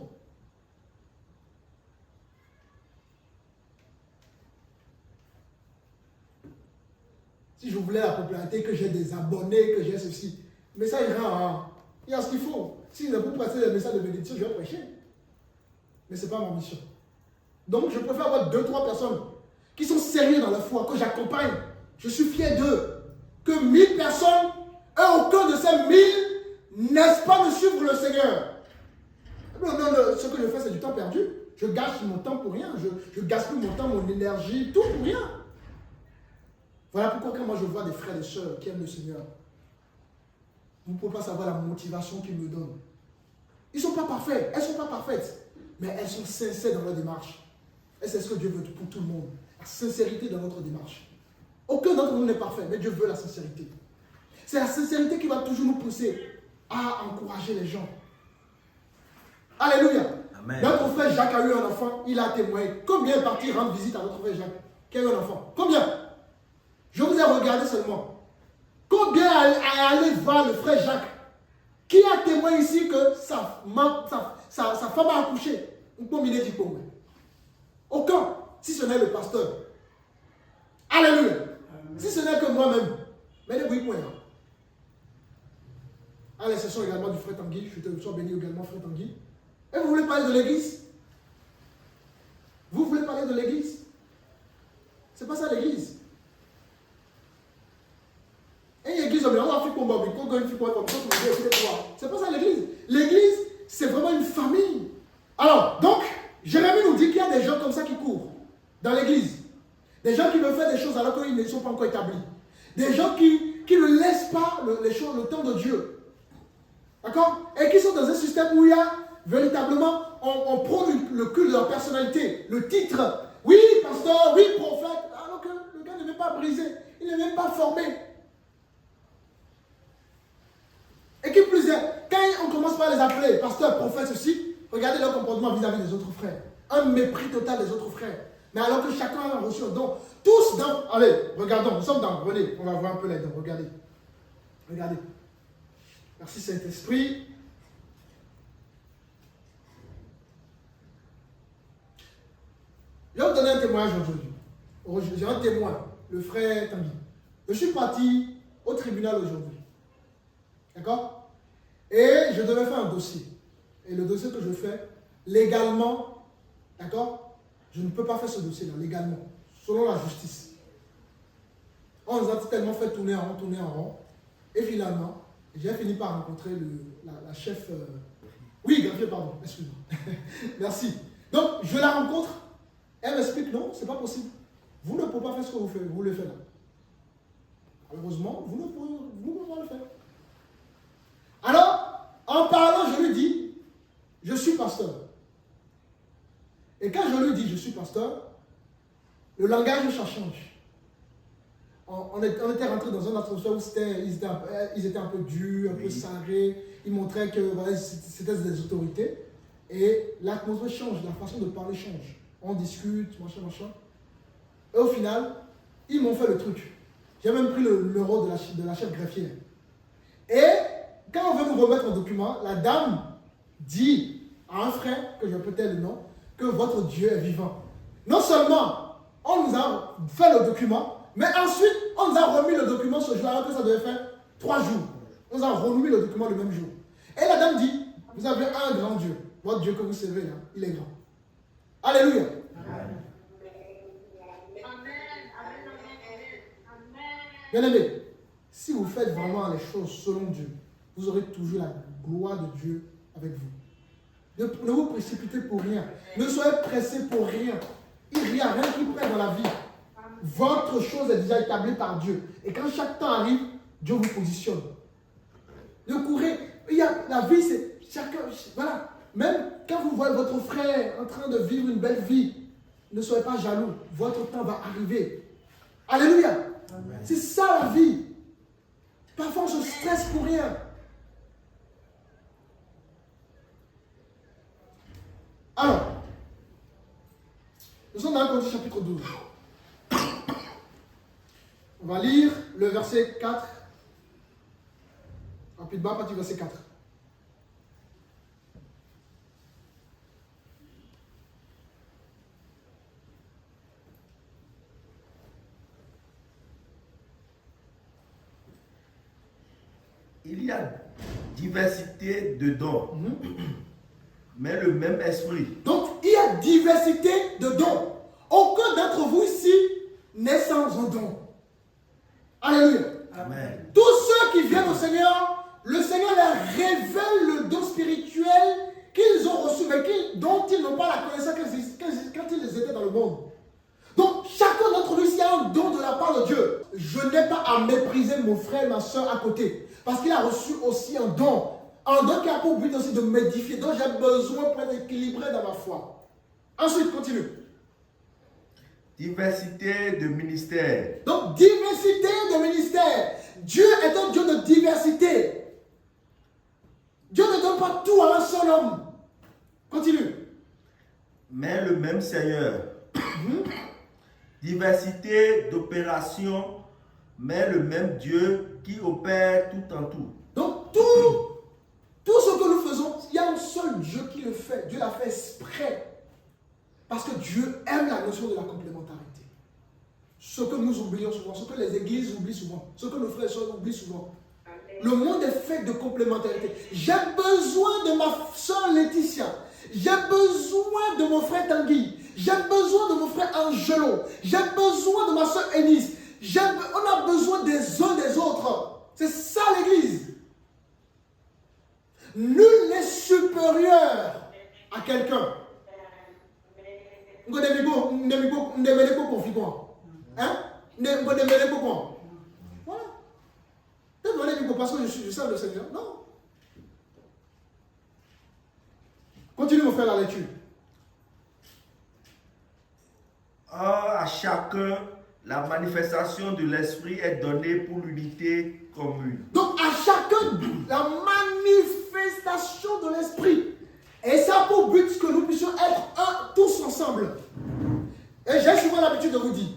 Si je voulais la popularité, que j'ai des abonnés, que j'ai ceci, le message rend, hein. Il y a ce qu'il faut. Si je peux passer le message de bénédiction, je vais prêcher. Mais ce n'est pas ma mission. Donc je préfère avoir 2-3 personnes qui sont sérieux dans la foi, que j'accompagne. Je suis fier d'eux. Que 1000 personnes, et aucun de ces 1000 n'est-ce pas de suivre le Seigneur. Non, ce que je fais, c'est du temps perdu. Je gâche mon temps pour rien. Je gaspille mon temps, mon énergie, tout pour rien. Voilà pourquoi quand moi je vois des frères et sœurs qui aiment le Seigneur, vous ne pouvez pas savoir la motivation qu'ils me donnent. Ils ne sont pas parfaits, elles ne sont pas parfaites, mais elles sont sincères dans leur démarche. Et c'est ce que Dieu veut pour tout le monde. La sincérité dans notre démarche. Aucun d'entre nous n'est parfait, mais Dieu veut la sincérité. C'est la sincérité qui va toujours nous pousser à encourager les gens. Alléluia. Amen. Notre frère Jacques a eu un enfant, il a témoigné. Combien est parti rendre visite à notre frère Jacques qui a eu un enfant? Combien? Je vous ai regardé seulement. Combien est allé voir le frère Jacques qui a témoigné ici que sa femme a accouché? Aucun, si ce n'est le pasteur. Alléluia. Si ce n'est que moi-même. Mais les bruits points. À l'exception également du frère Tanguy. Je te sois béni également, frère Tanguy. Et vous voulez parler de l'église? Vous voulez parler de l'église? C'est pas ça l'église. Et l'église, c'est pas ça l'église. L'église, c'est vraiment une famille. Alors, donc, Jérémie nous dit qu'il y a des gens comme ça qui courent dans l'église. Des gens qui veulent faire des choses alors qu'ils ne sont pas encore établis. Des gens qui ne laissent pas le temps de Dieu. D'accord? Et qui sont dans un système où il y a véritablement, on prône le culte de leur personnalité, le titre. Oui, pasteur, oui, prophète. Alors que le gars ne veut pas briser. Il n'est même pas formé. Et qui plus est, quand on commence par les appeler pasteur, prophète, ceci, regardez leur comportement vis-à-vis des autres frères. Un mépris total des autres frères. Mais alors que chacun a reçu un don. Tous dans... Allez, regardons, nous sommes dans... Venez, on va voir un peu les dons. Regardez. Regardez. Merci Saint-Esprit. Je vais vous donner un témoignage aujourd'hui. J'ai un témoin, le frère Tanguy. Je suis parti au tribunal aujourd'hui. D'accord? Et je devais faire un dossier. Et le dossier que je fais, légalement, d'accord? Je ne peux pas faire ce dossier-là, légalement, selon la justice. On nous a tellement fait tourner en rond. Et finalement, j'ai fini par rencontrer la chef... Oui, greffier, pardon, excuse-moi. Merci. Donc, je la rencontre. Elle m'explique, non, c'est pas possible. Vous ne pouvez pas faire ce que vous voulez faire là. Malheureusement, vous ne pouvez pas le faire. Alors, en parlant, je lui dis, je suis pasteur. Et quand je lui dis, je suis pasteur, le langage, ça change. On était rentré dans une atmosphère où ils étaient un peu durs, un peu sarrés. Ils montraient que voilà, c'était des autorités. Et l'atmosphère change, la façon de parler change. On discute, machin. Et au final, ils m'ont fait le truc. J'ai même pris le numéro de la chef greffière. Et quand on veut nous remettre un document, la dame dit à un frère, que je peux taire le nom, que votre Dieu est vivant. Non seulement on nous a fait le document, mais ensuite on nous a remis le document ce jour-là, alors que ça devait faire 3 jours. On nous a remis le document le même jour. Et la dame dit, vous avez un grand Dieu. Votre Dieu que vous servez là, il est grand. Alléluia. Bien-aimés, si vous faites vraiment les choses selon Dieu, vous aurez toujours la gloire de Dieu avec vous. Ne vous précipitez pour rien. Ne soyez pressés pour rien. Il n'y a rien qui prête dans la vie. Votre chose est déjà établie par Dieu. Et quand chaque temps arrive, Dieu vous positionne. Ne courez. La vie, c'est chacun. Voilà. Même quand vous voyez votre frère en train de vivre une belle vie, ne soyez pas jaloux. Votre temps va arriver. Alléluia. C'est ça la vie. Parfois on se stresse pour rien. Alors, nous sommes dans 1 Corinthiens chapitre 12. On va lire le verset 4 Rapidement, à partir du verset 4. Il y a diversité de dons, mais le même esprit. Donc, il y a diversité de dons. Aucun d'entre vous ici n'est sans un don. Alléluia. Amen. Tous ceux qui viennent au Seigneur, le Seigneur leur révèle le don spirituel qu'ils ont reçu, mais dont ils n'ont pas la connaissance quand ils étaient dans le monde. Donc, chacun d'entre nous ici a un don de la part de Dieu. Je n'ai pas à mépriser mon frère et ma soeur à côté, parce qu'il a reçu aussi un don. Un don qui a pour but aussi de m'édifier, dont j'ai besoin pour être équilibré dans ma foi. Ensuite, continue. Diversité de ministères. Donc, diversité de ministères. Dieu est un Dieu de diversité. Dieu ne donne pas tout à un seul homme. Continue. Mais le même Seigneur. Diversité d'opérations, mais le même Dieu qui opère tout en tout. Donc, tout ce que nous faisons, il y a un seul Dieu qui le fait. Dieu l'a fait exprès. Parce que Dieu aime la notion de la complémentarité. Ce que nous oublions souvent, ce que les églises oublient souvent, ce que nos frères et sœurs oublient souvent. Le monde est fait de complémentarité. J'ai besoin de ma soeur Laetitia. J'ai besoin de mon frère Tanguy. J'ai besoin de mon frère Angelo. J'ai besoin de ma soeur Ennis. On a besoin des uns des autres. C'est ça l'église. Nul n'est supérieur à quelqu'un. Voilà. Parce que je sers le Seigneur. Non. Continue mon frère la lecture. Or, à chacun, la manifestation de l'esprit est donnée pour l'unité commune. Donc à chacun, la manifestation de l'esprit. Et ça a pour but que nous puissions être un tous ensemble. Et j'ai souvent l'habitude de vous dire,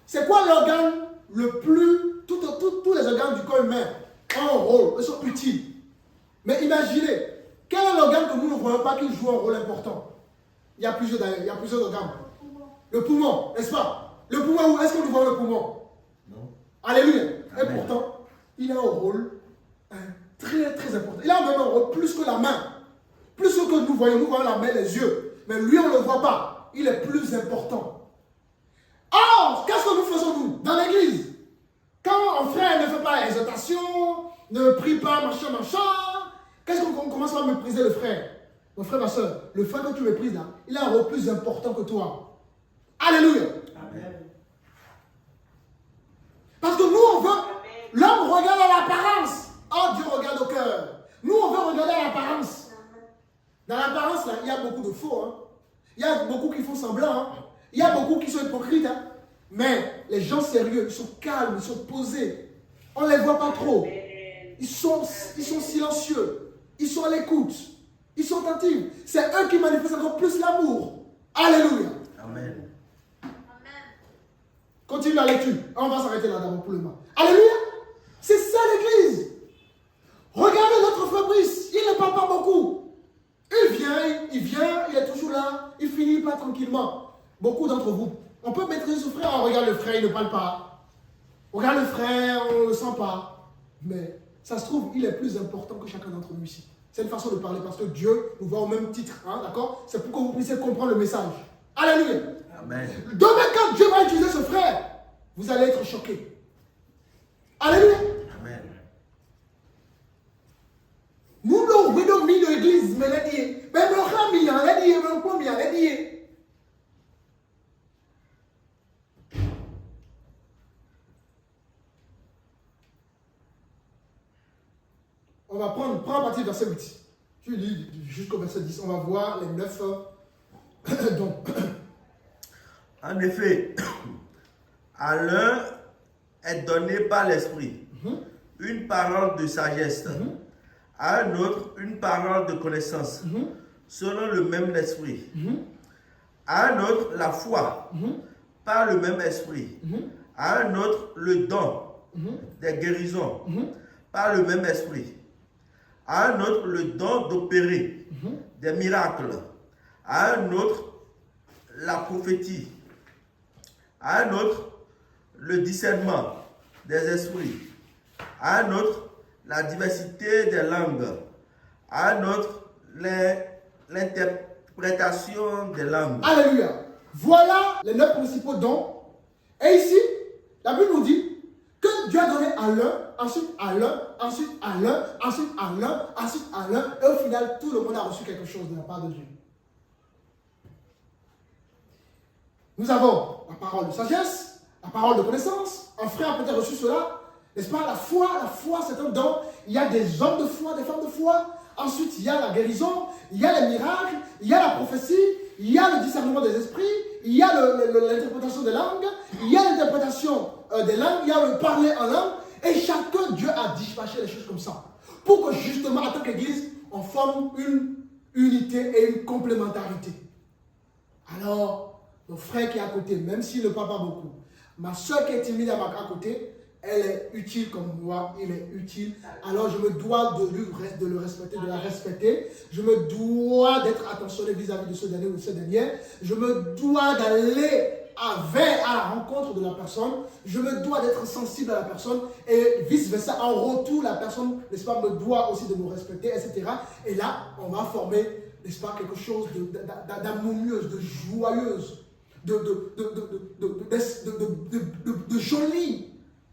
c'est quoi l'organe le plus... Tous les organes du corps humain ont un rôle, ils sont utiles. Mais imaginez, quel est l'organe que nous ne voyons pas qui joue un rôle important? Il y a plusieurs organes. Le poumon, n'est-ce pas? Le poumon, est-ce que nous voyons le poumon? Non. Alléluia. Amen. Et pourtant, il a un rôle très très important. Il a même un rôle plus que la main. Plus que nous voyons la main, les yeux. Mais lui, on ne le voit pas. Il est plus important. Or, qu'est-ce que nous faisons nous dans l'église? Quand un frère ne fait pas l'exhortation, ne prie pas, machin, qu'est-ce qu'on commence à mépriser le frère? Mon frère, ma soeur, le frère que tu méprises là, il a un rôle plus important que toi. Alléluia. Amen. Parce que nous, on veut, l'homme regarde à l'apparence. Oh, Dieu regarde au cœur. Nous, on veut regarder à l'apparence. Dans l'apparence, là, il y a beaucoup de faux. Hein. Il y a beaucoup qui font semblant. Hein. Il y a beaucoup qui sont hypocrites. Hein. Mais les gens sérieux, ils sont calmes, ils sont posés. On ne les voit pas trop. Ils sont silencieux. Ils sont à l'écoute. Ils sont attentifs. C'est eux qui manifestent encore plus l'amour. Alléluia. Amen. Continue la lecture. On va s'arrêter là d'abord pour le moment. Alléluia. C'est ça l'église. Regardez notre Fabrice. Il ne parle pas beaucoup. Il vient, il est toujours là. Il finit pas tranquillement. Beaucoup d'entre vous, on peut maîtriser ce frère. Oh, regarde le frère, il ne parle pas. Regarde le frère, on ne le sent pas. Mais ça se trouve, il est plus important que chacun d'entre nous ici. C'est une façon de parler parce que Dieu nous voit au même titre. Hein, d'accord? C'est pour que vous puissiez comprendre le message. Alléluia. Amen. Demain, quand Dieu va utiliser ce frère, vous allez être choqués. Alléluia. Amen. Nous n'avons mis l'église, mais les dit, mais nous avons mis les dit, mais nous avons mis les dit. On va prendre à partir du verset 8. Tu lis jusqu'au verset 10. On va voir les 9 dons. En effet, à l'un est donné par l'esprit une parole de sagesse, à un autre une parole de connaissance, selon le même esprit, à un autre la foi, par le même esprit, à un autre le don des guérisons, par le même esprit, À un autre, le don d'opérer des miracles. À un autre, la prophétie. À un autre, le discernement des esprits. À un autre, la diversité des langues. À un autre, l'interprétation des langues. Alléluia. Voilà les 9 principaux dons. Et ici, la Bible nous dit que Dieu a donné à l'un, ensuite à l'un, ensuite à l'un, ensuite à l'un, ensuite à l'un. Et au final, tout le monde a reçu quelque chose de la part de Dieu. Nous avons la parole de sagesse, la parole de connaissance. Un frère a peut-être reçu cela. N'est-ce pas? La foi c'est un don. Il y a des hommes de foi, des femmes de foi. Ensuite, il y a la guérison, il y a les miracles, il y a la prophétie, il y a le discernement des esprits, il y a l'interprétation des langues, il y a l'interprétation des langues, il y a le parler en langue. Et chacun, Dieu a dispatché les choses comme ça. Pour que justement, en tant qu'Église, on forme une unité et une complémentarité. Alors, mon frère qui est à côté, même s'il ne parle pas beaucoup, ma soeur qui est timide à côté, elle est utile comme moi, il est utile. Alors je me dois de le respecter, de la respecter. Je me dois d'être attentionné vis-à-vis de ce dernier ou de cette dernière. Je me dois d'aller à la rencontre de la personne. Je me dois d'être sensible à la personne et vice-versa. En retour, la personne, n'est-ce pas, me doit aussi de me respecter, etc. Et là, on va former, n'est-ce pas, quelque chose d'harmonieuse, de joyeuse, de jolie.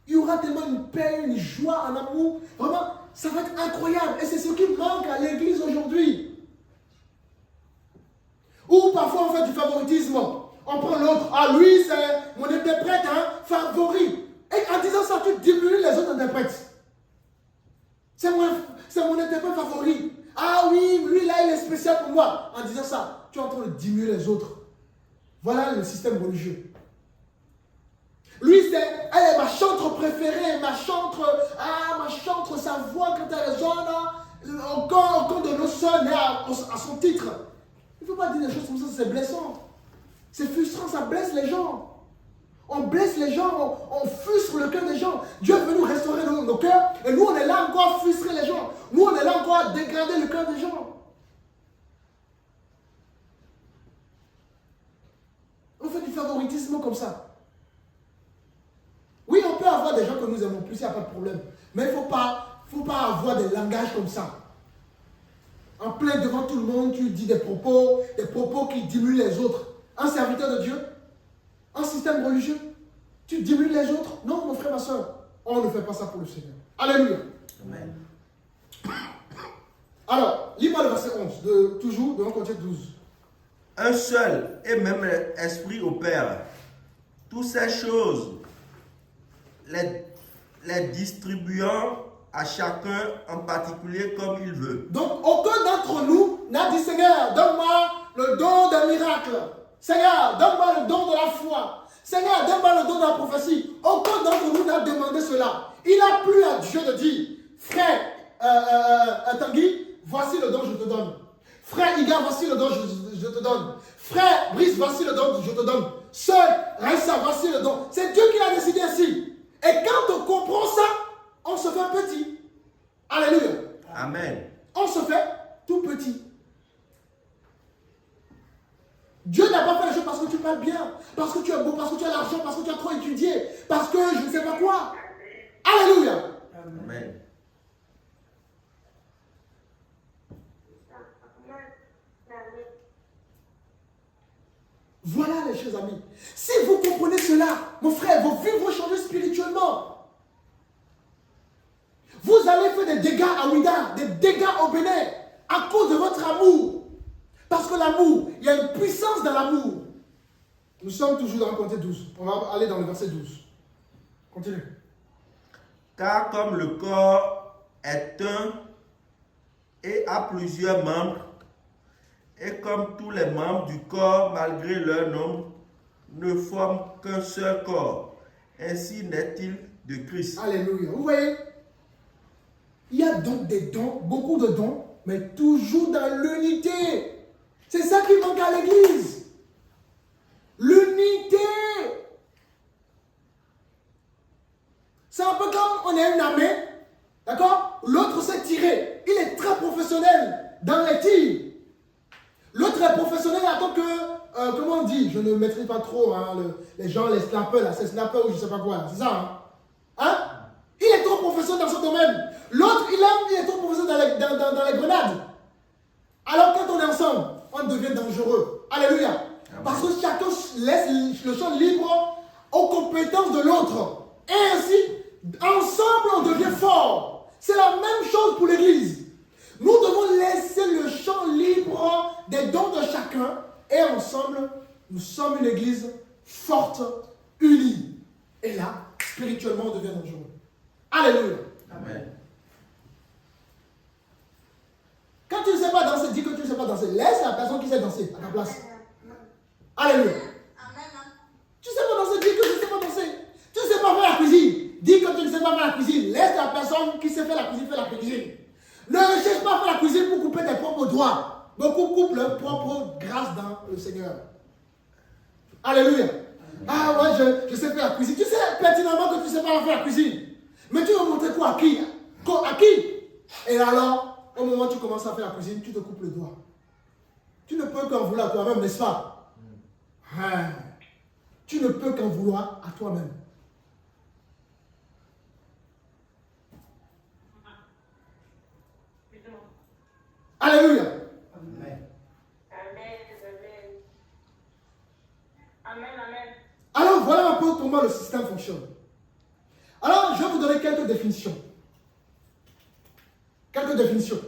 Il y aura tellement une paix, une joie, un amour. Vraiment, ça va être incroyable. Et c'est ce qui manque à l'église aujourd'hui. Ou parfois on fait du favoritisme. On prend l'autre. Ah, lui, c'est mon interprète, favori. Et en disant ça, tu diminues les autres interprètes. C'est mon interprète favori. Ah oui, lui là, il est spécial pour moi. En disant ça, tu es en train de diminuer les autres. Voilà le système religieux. Lui, elle est ma chantre préférée, ma chantre, sa voix quand elle résonne, au camp de nos sœurs, à son titre. Il ne faut pas dire des choses comme ça, c'est blessant. C'est frustrant, ça blesse les gens. On blesse les gens, on frustre le cœur des gens. Dieu veut nous restaurer nos cœurs, et nous, on est là encore à frustrer les gens. Nous, on est là encore à dégrader le cœur des gens. On fait du favoritisme comme ça. Oui, on peut avoir des gens que nous aimons plus, il n'y a pas de problème. Mais il ne faut pas avoir des langages comme ça. En plein devant tout le monde, tu dis des propos qui diminuent les autres. Un serviteur de Dieu, un système religieux, tu diminues les autres. Non, mon frère, ma soeur, on ne fait pas ça pour le Seigneur. Alléluia. Amen. Alors, lis-moi le verset 11, toujours de 1 Corinthiens 12. Un seul et même esprit opère toutes ces choses, les distribuant à chacun en particulier comme il veut. Donc, aucun d'entre nous n'a dit, Seigneur, donne-moi le don d'un miracle. Seigneur, donne-moi le don de la foi. Seigneur, donne-moi le don de la prophétie. Aucun d'entre nous n'a demandé cela. Il a plu à Dieu de dire, frère Tanguy, voici le don que je te donne. Frère Iga, voici le don que je te donne. Frère Brice, voici le don que je te donne. Sœur Raissa, voici le don. C'est Dieu qui l'a décidé ainsi. Et quand on comprend ça, on se fait petit. Alléluia. Amen. On se fait tout petit. Dieu n'a pas fait les choses parce que tu parles bien, parce que tu es beau, parce que tu as l'argent, parce que tu as trop étudié, parce que je ne sais pas quoi. Alléluia. Amen. Voilà les chers amis. Si vous comprenez cela, mon frère, vos vies vont changer spirituellement. Vous allez faire des dégâts à Ouida, des dégâts au Bénin, à cause de votre amour. Parce que l'amour, il y a une puissance dans l'amour. Nous sommes toujours dans le Corinthiens 12. On va aller dans le verset 12. Continue. Car comme le corps est un et a plusieurs membres, et comme tous les membres du corps, malgré leur nombre, ne forment qu'un seul corps, ainsi n'est-il de Christ. Alléluia. Vous voyez, il y a donc des dons, beaucoup de dons, mais toujours dans l'unité. C'est ça qui manque à l'église. L'unité. C'est un peu comme on est une armée, d'accord? L'autre s'est tiré. Il est très professionnel dans les tirs. L'autre est professionnel en tant que, comment on dit, je ne maîtrise pas trop, hein, les gens, les snappers, là, c'est snapper ou je ne sais pas quoi, c'est ça, hein? Il est trop professionnel dans ce domaine. L'autre, il est trop professionnel dans les grenades. Alors quand on est ensemble, on devient dangereux. Alléluia. Amen. Parce que chacun laisse le champ libre aux compétences de l'autre. Et ainsi, ensemble, on devient fort. C'est la même chose pour l'Église. Nous devons laisser le champ libre des dons de chacun. Et ensemble, nous sommes une Église forte, unie. Et là, spirituellement, on devient dangereux. Alléluia. Amen. Quand tu ne sais pas danser, dis que tu ne sais pas danser. Laisse la personne qui sait danser à ta place. Alléluia. Tu ne sais pas danser, dis que tu ne sais pas danser. Tu ne sais pas faire la cuisine, dis que tu ne sais pas faire la cuisine. Laisse la personne qui sait faire la cuisine faire la cuisine. Ne cherche pas à faire la cuisine pour couper tes propres doigts. Beaucoup coupent leur propre grâce dans le Seigneur. Alléluia. Ah ouais, je sais faire la cuisine. Tu sais pertinemment que tu ne sais pas faire la cuisine. Mais tu veux montrer quoi à qui? À qui? Et alors, au moment où tu commences à faire la cuisine, tu te coupes le doigt. Tu ne peux qu'en vouloir à toi-même, n'est-ce pas? Tu ne peux qu'en vouloir à toi-même. Alléluia. Amen. Alors voilà un peu comment le système fonctionne. Alors je vais vous donner quelques définitions. Quelques définitions.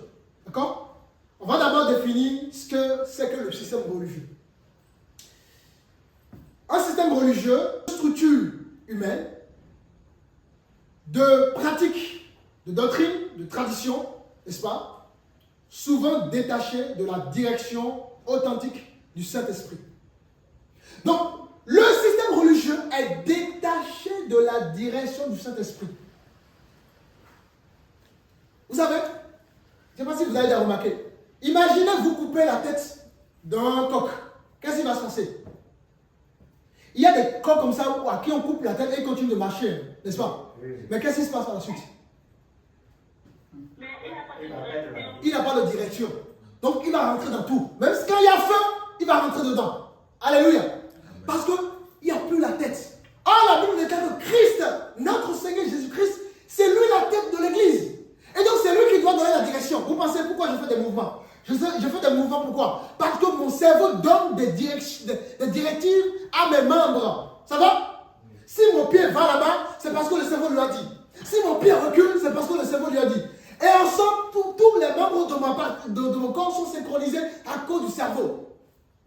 D'accord? On va d'abord définir ce que c'est que le système religieux. Un système religieux, une structure humaine, de pratiques, de doctrines, de traditions, n'est-ce pas? Souvent détachées de la direction authentique du Saint-Esprit. Donc, le système religieux est détaché de la direction du Saint-Esprit. Vous savez, je ne sais pas si vous avez déjà remarqué, imaginez vous couper la tête d'un coq. Qu'est-ce qui va se passer? Il y a des coqs comme ça à qui on coupe la tête et ils continuent de marcher, n'est-ce pas? Oui. Mais qu'est-ce qui se passe par la suite? Il n'a pas de direction. Donc il va rentrer dans tout. Même quand il y a feu, il va rentrer dedans. Alléluia. Parce qu'il n'y a plus la tête. Or, la Bible déclare que Christ, notre Seigneur Jésus-Christ, c'est lui la tête de l'Église. Et donc c'est lui qui doit donner la direction. Vous pensez pourquoi je fais des mouvements? Je fais des mouvements pourquoi? Parce que mon cerveau donne des directives à mes membres. Ça va? Si mon pied va là-bas, c'est parce que le cerveau lui a dit. Si mon pied recule, c'est parce que le cerveau lui a dit. Et ensemble, tous les membres de mon corps sont synchronisés à cause du cerveau.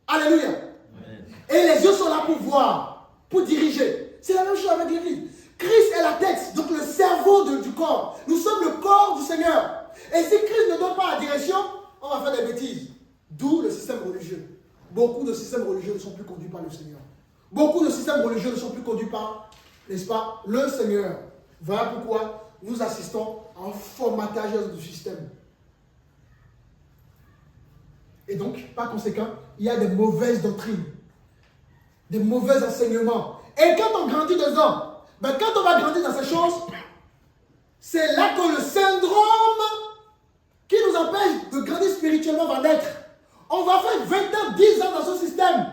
Alléluia. Amen. Et les yeux sont là pour voir, pour diriger. C'est la même chose avec l'Église. Christ est la tête, donc le cerveau du corps. Nous sommes le corps du Seigneur. Et si Christ ne donne pas la direction, on va faire des bêtises. D'où le système religieux. Beaucoup de systèmes religieux ne sont plus conduits par le Seigneur. Beaucoup de systèmes religieux ne sont plus conduits par, n'est-ce pas, le Seigneur. Voilà pourquoi nous assistons à un formatage du système. Et donc, par conséquent, il y a des mauvaises doctrines, des mauvais enseignements. Et quand on grandit dedans, quand on va grandir dans ces choses, c'est là que le syndrome qui nous empêche de grandir spirituellement va naître. On va faire 20 ans, 10 ans dans ce système.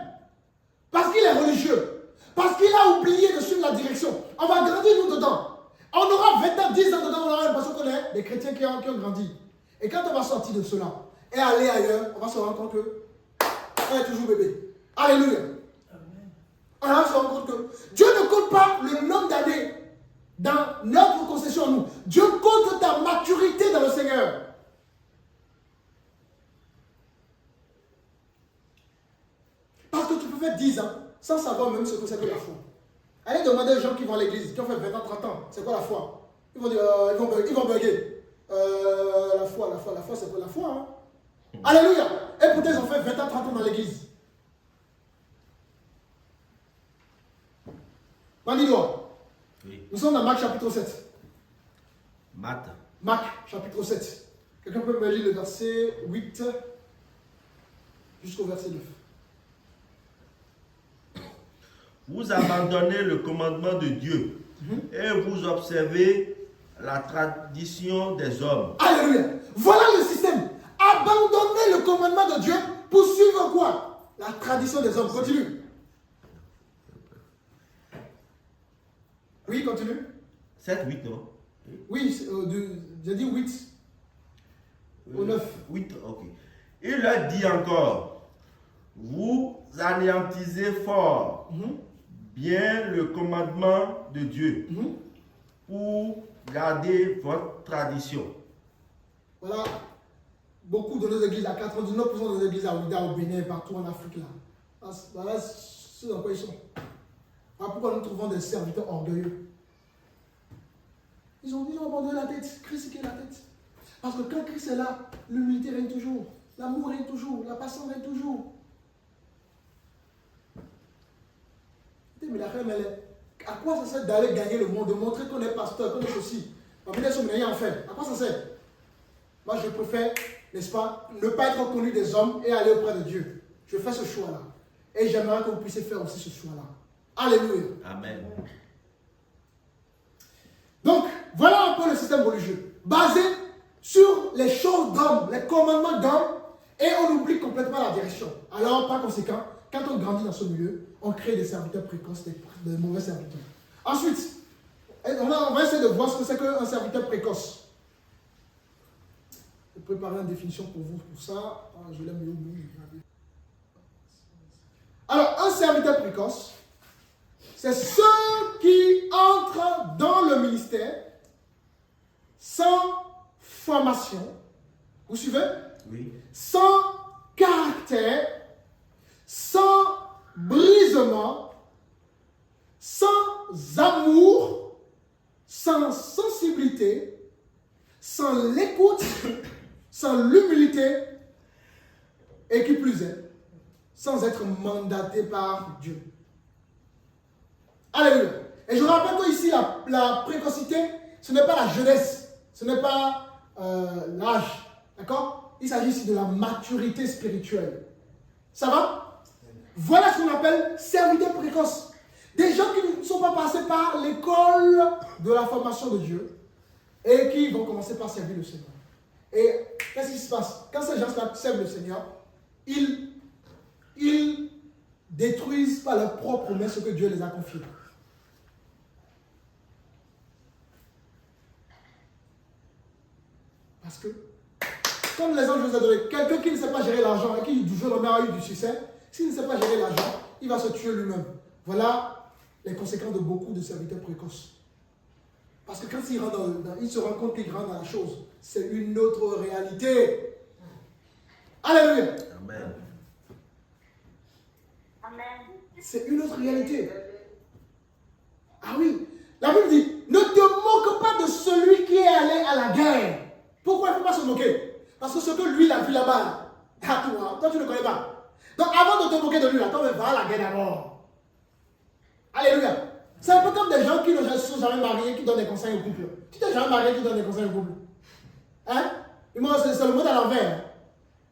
Parce qu'il est religieux. Parce qu'il a oublié de suivre la direction. On va grandir nous dedans. On aura 20 ans, 10 ans dedans, on aura l'impression qu'on est des chrétiens qui ont grandi. Et quand on va sortir de cela et aller ailleurs, on va se rendre compte qu'on est toujours bébé. Alléluia. Amen. On va se rendre compte que Dieu ne compte pas le nombre d'années dans notre concession à nous. Dieu compte ta maturité dans le Seigneur. Parce que tu peux faire 10 ans sans savoir même ce que c'est que la foi. Allez demander aux gens qui vont à l'église, qui ont fait 20 ans, 30 ans, c'est quoi la foi? Ils vont dire, ils vont bugger. La foi, c'est quoi la foi? Hein? Alléluia. Et pourtant, ils ont fait 20 ans, 30 ans dans l'église. Mandidois. Oui. Nous sommes dans Marc chapitre 7. Marc chapitre 7. Quelqu'un peut me lire le verset 8 jusqu'au verset 9. Vous abandonnez le commandement de Dieu et vous observez la tradition des hommes. Alléluia. Voilà le système. commandements de Dieu pour suivre quoi? La tradition des hommes. Continue. Oui, continue. 7, 8, non? Oui, j'ai dit 8 au 9. 8, ok. Il leur dit encore, vous anéantissez fort bien le commandement de Dieu pour garder votre tradition. Voilà, beaucoup de nos églises, à 99% de nos églises à Ouida, au Bénin, partout en Afrique, là. Voilà ce dans quoi ils sont. Voilà pourquoi nous trouvons des serviteurs orgueilleux. Ils ont abandonné la tête, critiqué la tête. Parce que quand Christ est là, l'humilité règne toujours, l'amour règne toujours, la patience règne toujours. Mais la femme, à quoi ça sert d'aller gagner le monde, de montrer qu'on est pasteur, qu'on est ceci? On venait sur mon en fait. À quoi ça sert? Moi, je préfère, n'est-ce pas, ne pas être connu des hommes et aller auprès de Dieu. Je fais ce choix-là. Et j'aimerais que vous puissiez faire aussi ce choix-là. Alléluia. Amen. Donc, voilà un peu le système religieux. Basé sur les choses d'hommes, les commandements d'hommes, et on oublie complètement la direction. Alors, par conséquent, quand on grandit dans ce milieu, on crée des serviteurs précoces, des mauvais serviteurs. Ensuite, on va essayer de voir ce que c'est qu'un serviteur précoce. Je vais préparer une définition pour vous pour ça. Je l'aime mieux. Alors, un serviteur précoce, c'est ceux qui entrent dans le ministère sans formation. Vous suivez? Oui. Sans caractère, sans brisement, sans amour, sans sensibilité, sans l'écoute, sans l'humilité, et qui plus est, sans être mandaté par Dieu. Alléluia. Et je rappelle que ici, la précocité, ce n'est pas la jeunesse, ce n'est pas l'âge. D'accord? Il s'agit ici de la maturité spirituelle. Ça va? Voilà ce qu'on appelle serviteur précoce. Des gens qui ne sont pas passés par l'école de la formation de Dieu et qui vont commencer par servir le Seigneur. Et qu'est-ce qui se passe? Quand ces gens-là servent le Seigneur, ils détruisent par leur propre main ce que Dieu les a confié. Parce que, comme l'exemple que je vous ai donné, quelqu'un qui ne sait pas gérer l'argent et qui du jour au lendemain a eu du succès, s'il ne sait pas gérer l'argent, il va se tuer lui-même. Voilà les conséquences de beaucoup de serviteurs précoces. Parce que quand il se rend compte qu'il rentre dans la chose, c'est une autre réalité. Alléluia. Amen. C'est une autre réalité. Ah oui. La Bible dit, ne te moque pas de celui qui est allé à la guerre. Pourquoi il ne faut pas se moquer? Parce que ce que lui, il a vu là-bas, toi, tu ne connais pas. Donc avant de te moquer de lui, toi, va à la guerre d'abord. Alléluia. C'est un peu comme des gens qui ne sont jamais mariés, qui donnent des conseils au couple. Tu t'es jamais marié, qui donne des conseils au couple. Hein? C'est le mot à l'envers.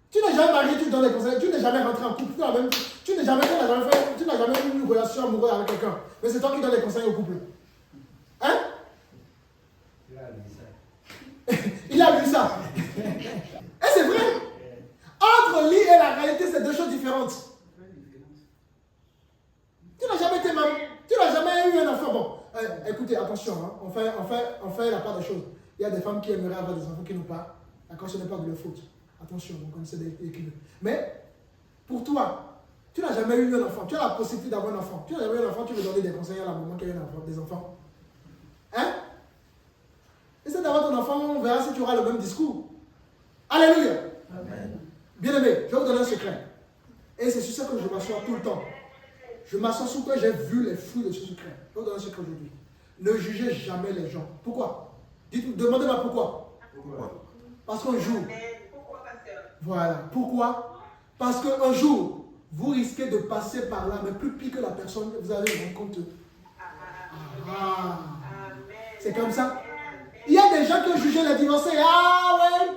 Tu n'es jamais marié, tu donnes des conseils. Tu n'es jamais rentré en couple. Tu n'as jamais eu une relation amoureuse avec quelqu'un. Mais c'est toi qui donnes des conseils au couple. Hein? Il a lu ça. Et c'est vrai. Entre lui et la réalité, c'est deux choses différentes. Tu n'as jamais été marié. Tu n'as jamais eu un enfant. Bon, écoutez, attention, hein, on fait la part des choses. Il y a des femmes qui aimeraient avoir des enfants qui n'ont pas. D'accord, ce n'est pas de leur faute. Attention, on connaissait des équilibres. Mais, pour toi, tu n'as jamais eu un enfant. Tu as la possibilité d'avoir un enfant. Tu n'as jamais eu un enfant, tu veux donner des conseils à la maman qui a eu des enfants. Hein? Essaie d'avoir ton enfant, on verra si tu auras le même discours. Alléluia. Amen. Bien-aimé, je vais vous donner un secret. Et c'est sur ça que je m'assois tout le temps. Je m'assois sur que j'ai vu les fruits de ce secret. Je vais vous donner un secret aujourd'hui. Ne jugez jamais les gens. Pourquoi? Demandez-moi pourquoi. Pourquoi? Parce qu'un jour. Pourquoi, pasteur? Voilà. Pourquoi? Parce qu'un jour, vous risquez de passer par là, mais plus pire que la personne, vous allez vous rendre compte. C'est comme ça. Il y a des gens qui ont jugé les divorcés. Ah ouais.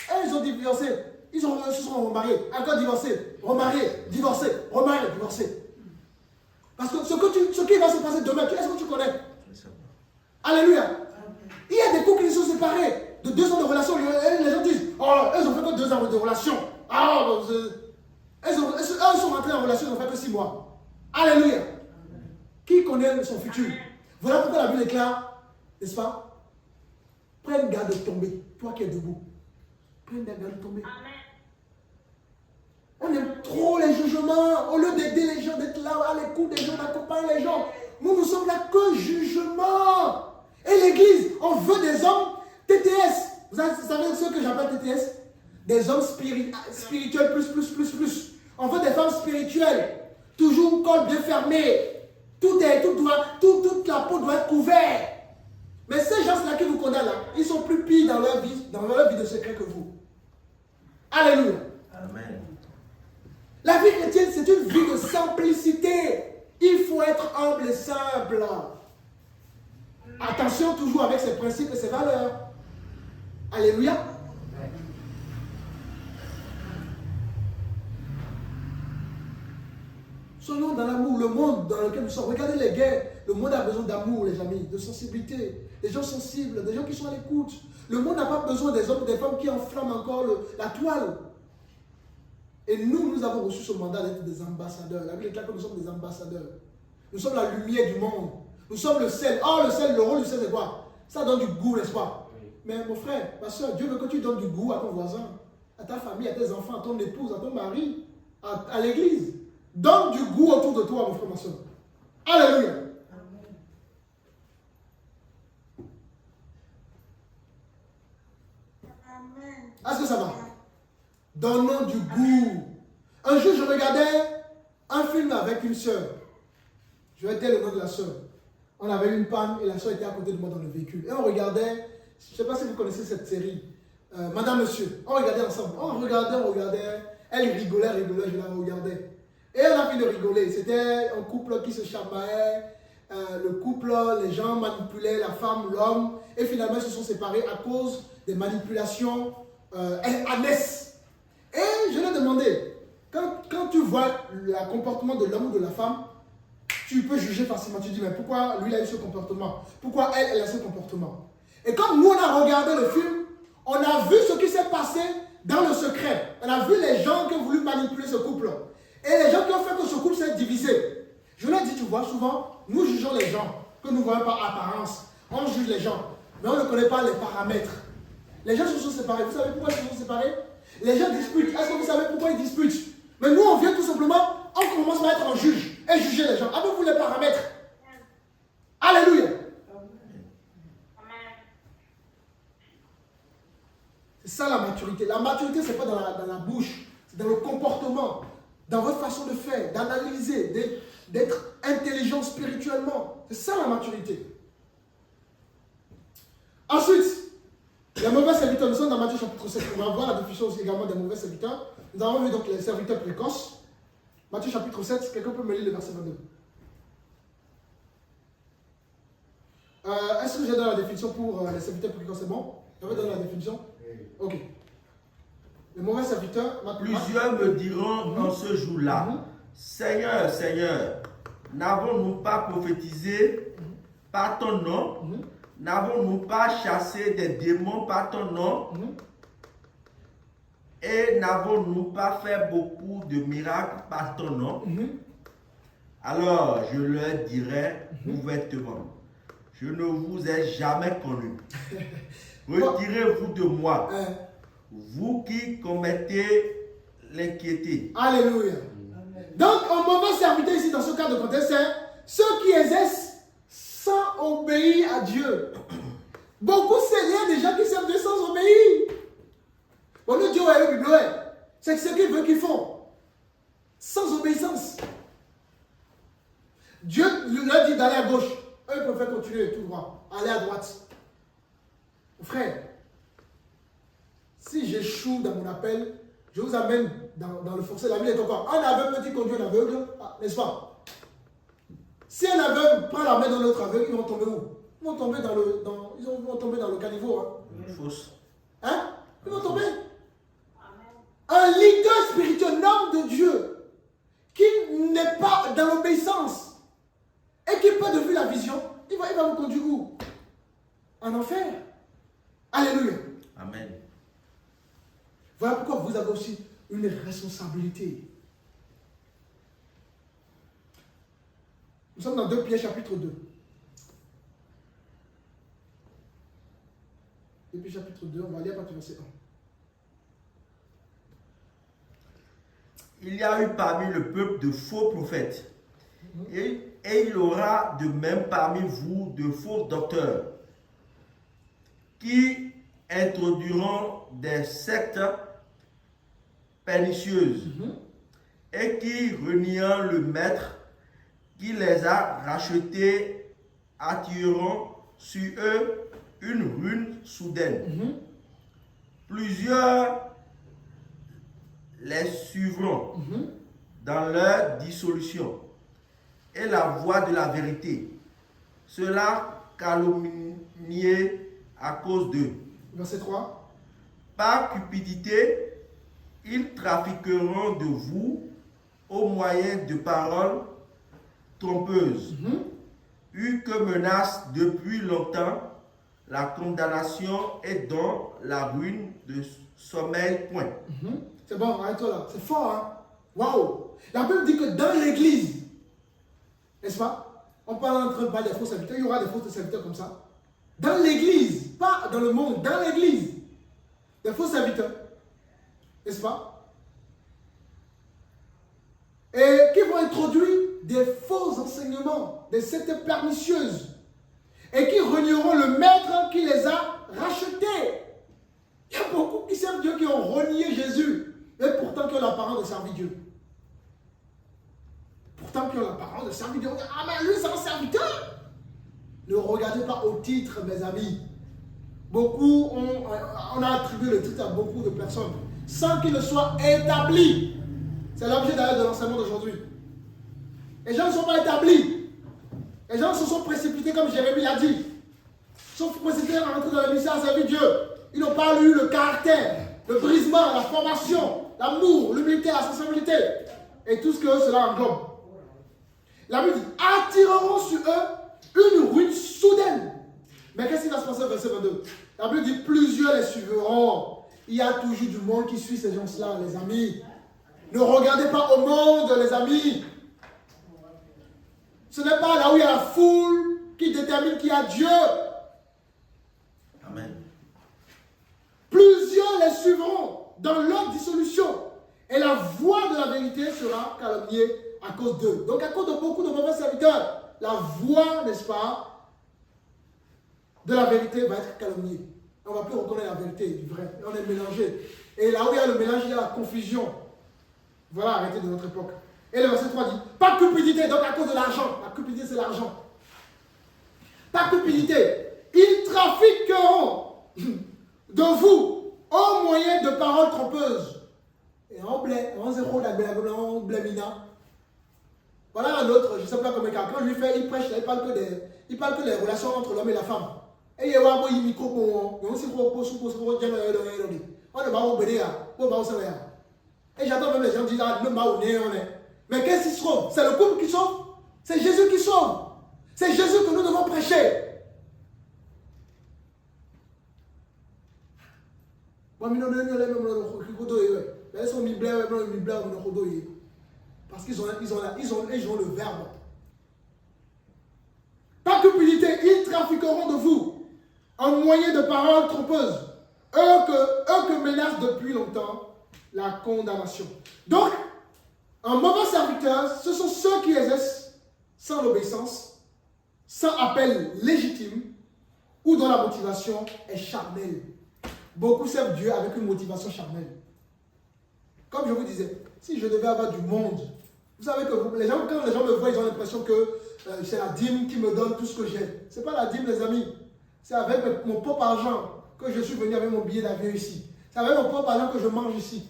Et ils ont divorcé. Ils se sont remariés. Encore divorcés. Remariés. Divorcés. Remariés. Divorcés. Parce que ce qui va se passer demain, est-ce que tu connais? Alléluia. Il y a des couples qui se sont séparés de 2 ans de relation. Les gens disent, oh, ils ont fait que 2 ans de relation. Ah, elles sont rentrées en relation, ils n'ont fait que 6 mois. Alléluia. Qui connaît son futur? Voilà pourquoi la Bible déclare, n'est-ce pas? Prenne garde de tomber, toi qui es debout. Prenne garde de tomber. On aime trop les jugements. Au lieu d'aider les gens, d'être là à l'écoute des gens, d'accompagner les gens. Nous sommes là que jugement. Et l'église, on veut des hommes TTS. Vous savez ce que j'appelle TTS? Des hommes spirituels plus. On veut des femmes spirituelles. Toujours col bien fermé. Toute la peau doit être couverte. Mais ces gens-là qui vous condamnent là, ils sont plus pires dans leur vie de secret que vous. Alléluia. Amen. La vie chrétienne, c'est une vie de simplicité. Il faut être humble et simple. Attention toujours avec ses principes et ses valeurs. Alléluia. Soyons dans l'amour, le monde dans lequel nous sommes. Regardez les guerres. Le monde a besoin d'amour, les amis, de sensibilité. Des gens sensibles, des gens qui sont à l'écoute. Le monde n'a pas besoin des hommes et des femmes qui enflamment encore la toile. Et nous avons reçu ce mandat d'être des ambassadeurs. La Bible déclare que nous sommes des ambassadeurs. Nous sommes la lumière du monde. Nous sommes le sel. Oh, le sel, le rôle du sel, c'est quoi? Ça donne du goût, n'est-ce pas? Oui. Mais mon frère, ma soeur, Dieu veut que tu donnes du goût à ton voisin, à ta famille, à tes enfants, à ton épouse, à ton mari, à l'église. Donne du goût autour de toi, mon frère, ma soeur. Alléluia. Amen. Est-ce que ça va? Donnons du goût. Un jour, je regardais un film avec une soeur. Je vais dire le nom de la soeur. On avait eu une panne et la soeur était à côté de moi dans le véhicule. Et on regardait, je ne sais pas si vous connaissez cette série, Madame Monsieur. On regardait ensemble. On regardait. Elle rigolait, je la regardais. Et on a fini de rigoler. C'était un couple qui se chamaillait. Le couple, les gens manipulaient la femme, l'homme. Et finalement, ils se sont séparés à cause des manipulations années. Et je lui ai demandé, quand tu vois le comportement de l'homme ou de la femme, tu peux juger facilement. Tu dis, mais pourquoi lui il a eu ce comportement? Pourquoi elle a ce comportement? Et comme nous on a regardé le film, on a vu ce qui s'est passé dans le secret. On a vu les gens qui ont voulu manipuler ce couple. Et les gens qui ont fait que ce couple s'est divisé. Je leur ai dit, tu vois, souvent, nous jugeons les gens, que nous ne voyons pas apparence. On juge les gens, mais on ne connaît pas les paramètres. Les gens se sont séparés. Vous savez pourquoi ils se sont séparés? Les gens disputent. Est-ce que vous savez pourquoi ils disputent? Mais nous, on vient tout simplement, on commence à être un juge et juger les gens. Avez-vous les paramètres? Alléluia. C'est ça la maturité. La maturité, ce n'est pas dans la bouche, c'est dans le comportement, dans votre façon de faire, d'analyser, d'être intelligent spirituellement. C'est ça la maturité. Ensuite, les mauvais serviteurs, nous sommes dans Matthieu chapitre 7. On va voir la définition aussi également des mauvais serviteurs. Nous avons vu donc les serviteurs précoces. Matthieu chapitre 7, quelqu'un peut me lire le verset 22. Est-ce que j'ai donné la définition pour les serviteurs précoces? C'est bon? J'avais donné la définition? Ok. Les mauvais serviteurs. Plusieurs me diront en ce jour-là, Seigneur, Seigneur, n'avons-nous pas prophétisé par ton nom? N'avons-nous pas chassé des démons par ton nom? Et n'avons-nous pas fait beaucoup de miracles par ton nom? Alors je leur dirai ouvertement, je ne vous ai jamais connu. Retirez-vous de moi, vous qui commettez l'iniquité. Alléluia. Donc, un mauvais serviteur ici, dans ce cas de contexte, c'est ceux qui exercent sans obéir à Dieu. Beaucoup, c'est des gens qui servent Dieu sans obéir. Bon, nous, Dieu est le Bible, c'est ce qu'il veut qu'ils font. Sans obéissance. Dieu leur dit d'aller à gauche. Eux, ils préfèrent continuer tout droit. Aller à droite. Frère, si j'échoue dans mon appel, je vous amène dans le fossé. La Bible est encore. Un aveugle qui conduit un aveugle, n'est-ce pas? Si un aveugle prend la main dans l'autre aveugle, ils vont tomber où? Ils vont tomber dans le caniveau. Fausse. Hein? Ils vont tomber. Un leader spirituel, un homme de Dieu, qui n'est pas dans l'obéissance et qui perd de vue la vision, il va vous conduire où? En enfer. Alléluia. Amen. Voilà pourquoi vous avez aussi une responsabilité. Nous sommes dans 2 Pierre chapitre 2. 2 Pierre chapitre 2, on va lire à partir du verset 1. Il y a eu parmi le peuple de faux prophètes. Et il y aura de même parmi vous de faux docteurs qui introduiront des sectes pernicieuses et qui, reniant le maître qui les a rachetés, attireront sur eux une ruine soudaine. Plusieurs les suivront dans leur dissolution et la voie de la vérité. Cela calomnié à cause d'eux. Verset 3. Par cupidité, ils trafiqueront de vous au moyen de paroles trompeuses, eu que menace depuis longtemps la condamnation et dont la ruine de sommeil point. C'est bon, arrête-toi là. C'est fort, hein? Waouh! La Bible dit que dans l'église, n'est-ce pas? On parle en train de parler des faux serviteurs, il y aura des faux serviteurs comme ça. Dans l'église, pas dans le monde, dans l'église, des faux serviteurs, n'est-ce pas? Et qui vont introduire des faux enseignements, des sectes pernicieuses, et qui renieront le maître qui les a rachetés. Il y a beaucoup qui servent Dieu qui ont renié Jésus, et pourtant qui ont l'apparence de servir Dieu. Pourtant qui ont l'apparence de servir Dieu. Ah mais lui c'est un serviteur. Ne regardez pas au titre, mes amis. Beaucoup on a attribué le titre à beaucoup de personnes sans qu'il ne soit établi. C'est l'objet d'ailleurs de l'enseignement d'aujourd'hui. Les gens ne sont pas établis. Les gens se sont précipités comme Jérémie l'a dit. Ils sont précipités à rentrer dans la mission à servir Dieu. Ils n'ont pas eu le caractère, le brisement, la formation, l'amour, l'humilité, la sensibilité et tout ce que cela englobe. La Bible dit, attireront sur eux une ruine soudaine. Mais qu'est-ce qui va se passer au verset 22? La Bible dit, plusieurs les suivront. Il y a toujours du monde qui suit ces gens-là, les amis. Ne regardez pas au monde, les amis. Ce n'est pas là où il y a la foule qui détermine qu'il y a Dieu. Amen. Plusieurs les suivront dans leur dissolution. Et la voix de la vérité sera calomniée à cause d'eux. Donc à cause de beaucoup de mauvais serviteurs, la voix, n'est-ce pas, de la vérité va être calomniée. On ne va plus reconnaître la vérité du vrai. On est mélangé. Et là où il y a le mélange, il y a la confusion. Voilà, arrêtez de notre époque. Et le verset 3 dit, pas cupidité, donc à cause de l'argent. La cupidité, c'est l'argent. Pas cupidité. Ils trafiqueront de vous au moyen de paroles trompeuses. Et en blé, en zéro, en blémina. Voilà un autre, je ne sais pas comment quand lui fait, il prêche, il parle que des relations entre l'homme et la femme. Et il y a un micro, on s'y propose, on ne va pas au béné, on va au salaire. Et j'entends même les gens dire, ah, même pas au nez, on est. Mais qu'est-ce qui sauve? C'est le couple qui sauve? C'est Jésus qui sauve. C'est Jésus que nous devons prêcher. Parce qu'ils ont le verbe. Par cupidité, ils trafiqueront de vous en moyen de paroles trompeuses, eux que menace depuis longtemps la condamnation. Donc, un mauvais serviteur, ce sont ceux qui exercent sans l'obéissance, sans appel légitime, ou dont la motivation est charnelle. Beaucoup servent Dieu avec une motivation charnelle. Comme je vous disais, si je devais avoir du monde, vous savez que quand les gens me voient, ils ont l'impression que c'est la dîme qui me donne tout ce que j'ai. Ce n'est pas la dîme, les amis. C'est avec mon propre argent que je suis venu avec mon billet d'avion ici. C'est avec mon propre argent que je mange ici.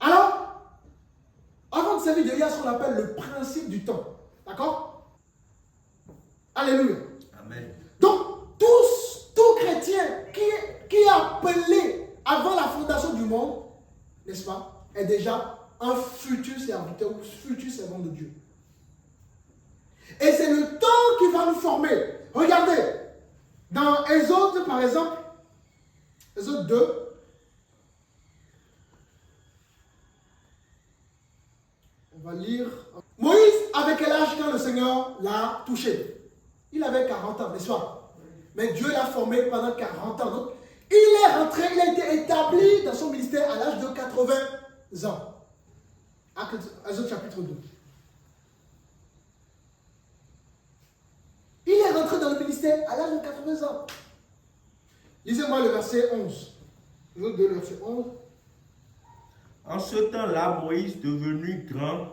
Alors, avant de servir Dieu, il y a ce qu'on appelle le principe du temps. D'accord? Alléluia. Amen. Donc, tout chrétien qui est appelé avant la fondation du monde, n'est-ce pas, est déjà un futur serviteur ou futur servant de Dieu. Et c'est le temps qui va nous former. Regardez, dans Exode, par exemple, Exode 2, On va lire. Moïse avait quel âge quand le Seigneur l'a touché? Il avait 40 ans, n'est-ce pas? Mais Dieu l'a formé pendant 40 ans. Donc, il est rentré, il a été établi dans son ministère à l'âge de 80 ans. Exode chapitre 2. Il est rentré dans le ministère à l'âge de 80 ans. Lisez-moi le verset 11. Exode 2, le verset 11. En ce temps-là, Moïse, devenu grand,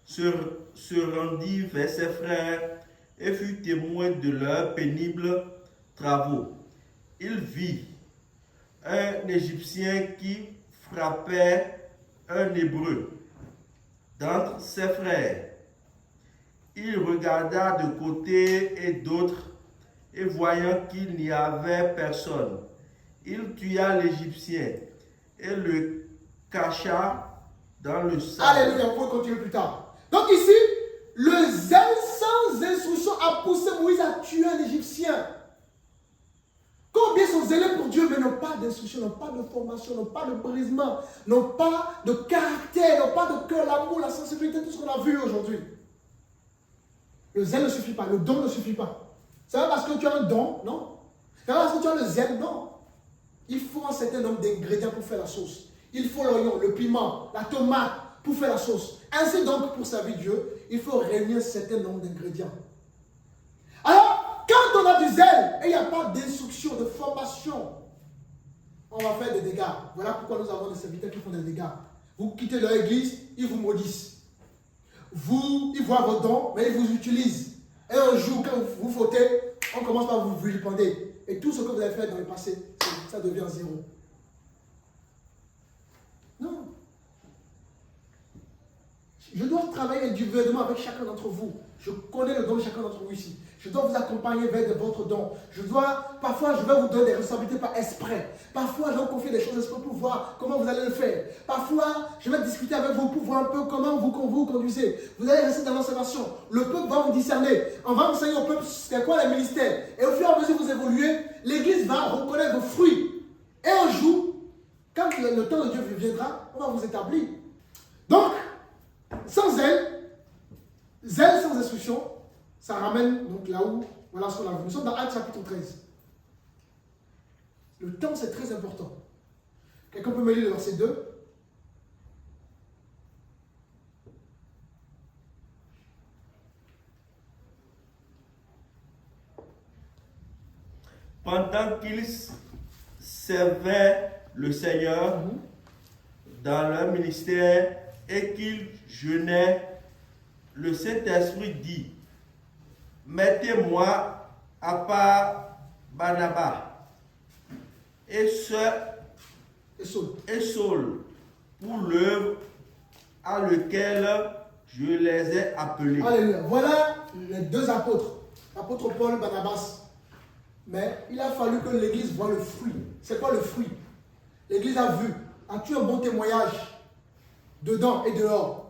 se rendit vers ses frères et fut témoin de leurs pénibles travaux. Il vit un Égyptien qui frappait un Hébreu d'entre ses frères. Il regarda de côté et d'autre, et voyant qu'il n'y avait personne, il tua l'Égyptien et le cacha dans le sable. Alléluia, on peut continuer plus tard. Donc ici, le zèle sans instruction a poussé Moïse à tuer un Égyptien. Combien sont zélés pour Dieu, mais n'ont pas d'instruction, n'ont pas de formation, n'ont pas de brisement, n'ont pas de caractère, n'ont pas de cœur, l'amour, la sensibilité, tout ce qu'on a vu aujourd'hui. Le zèle ne suffit pas, le don ne suffit pas. C'est pas parce que tu as un don, non. C'est pas parce que tu as le zèle, non. Il faut un certain nombre d'ingrédients pour faire la sauce. Il faut l'oignon, le piment, la tomate pour faire la sauce. Ainsi donc, pour servir Dieu, il faut réunir un certain nombre d'ingrédients. Alors, quand on a du zèle et il n'y a pas d'instruction, de formation, on va faire des dégâts. Voilà pourquoi nous avons des serviteurs qui font des dégâts. Vous quittez leur église, ils vous maudissent. Ils voient vos dons, mais ils vous utilisent. Et un jour, quand vous fautez, on commence par vous vilipender. Et tout ce que vous avez fait dans le passé, ça devient zéro. Non. Je dois travailler individuellement avec chacun d'entre vous. Je connais le don de chacun d'entre vous ici. Je dois vous accompagner vers votre don. Parfois, je vais vous donner des responsabilités par esprit. Parfois, je vais vous confier des choses pour voir comment vous allez le faire. Parfois, je vais discuter avec vous pour voir un peu comment vous conduisez. Vous allez rester dans l'observation. Le peuple va vous discerner. On va enseigner au peuple c'est quoi les ministères. Et au fur et à mesure que vous évoluez, l'Église va reconnaître vos fruits. Et un jour, quand le temps de Dieu viendra, on va vous établir. Donc, sans zèle sans instruction, ça ramène donc là où, voilà ce qu'on a vu. Nous sommes dans Actes chapitre 13. Le temps, c'est très important. Quelqu'un peut me lire le verset 2? Pendant qu'ils servaient le Seigneur dans leur ministère et qu'ils jeûnaient, le Saint-Esprit dit: mettez-moi à part Barnabas et Saul pour l'œuvre à laquelle je les ai appelés. Alléluia. Voilà les deux apôtres, l'apôtre Paul et Barnabas. Mais il a fallu que l'Église voie le fruit. C'est quoi le fruit? L'Église a vu. As-tu un bon témoignage dedans et dehors?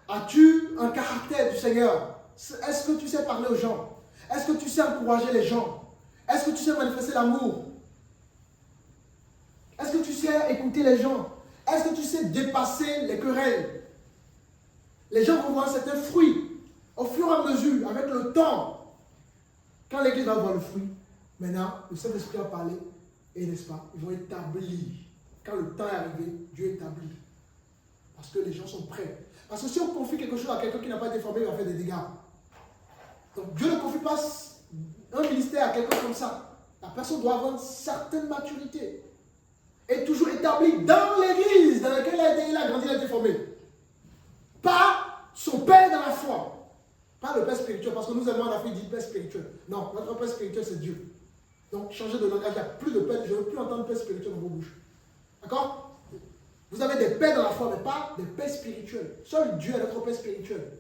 As-tu un caractère du Seigneur? Est-ce que tu sais parler aux gens? Est-ce que tu sais encourager les gens? Est-ce que tu sais manifester l'amour? Est-ce que tu sais écouter les gens? Est-ce que tu sais dépasser les querelles? Les gens vont voir certains fruits au fur et à mesure, avec le temps. Quand l'Église va voir le fruit, maintenant, le Saint-Esprit a parlé, et n'est-ce pas, ils vont établir. Quand le temps est arrivé, Dieu établit. Parce que les gens sont prêts. Parce que si on confie quelque chose à quelqu'un qui n'a pas été formé, il va faire des dégâts. Donc Dieu ne confie pas un ministère à quelqu'un comme ça. La personne doit avoir une certaine maturité. Et toujours établie dans l'église dans laquelle il a grandi, il a été formé. Pas son père dans la foi. Pas le père spirituel. Parce que nous avons en Afrique dit père spirituel. Non, notre père spirituel c'est Dieu. Donc changez de langage. Il n'y a plus de père. Je ne veux plus entendre père spirituel dans vos bouches. D'accord? Vous avez des pères dans la foi, mais pas des pères spirituels. Seul Dieu est notre père spirituel.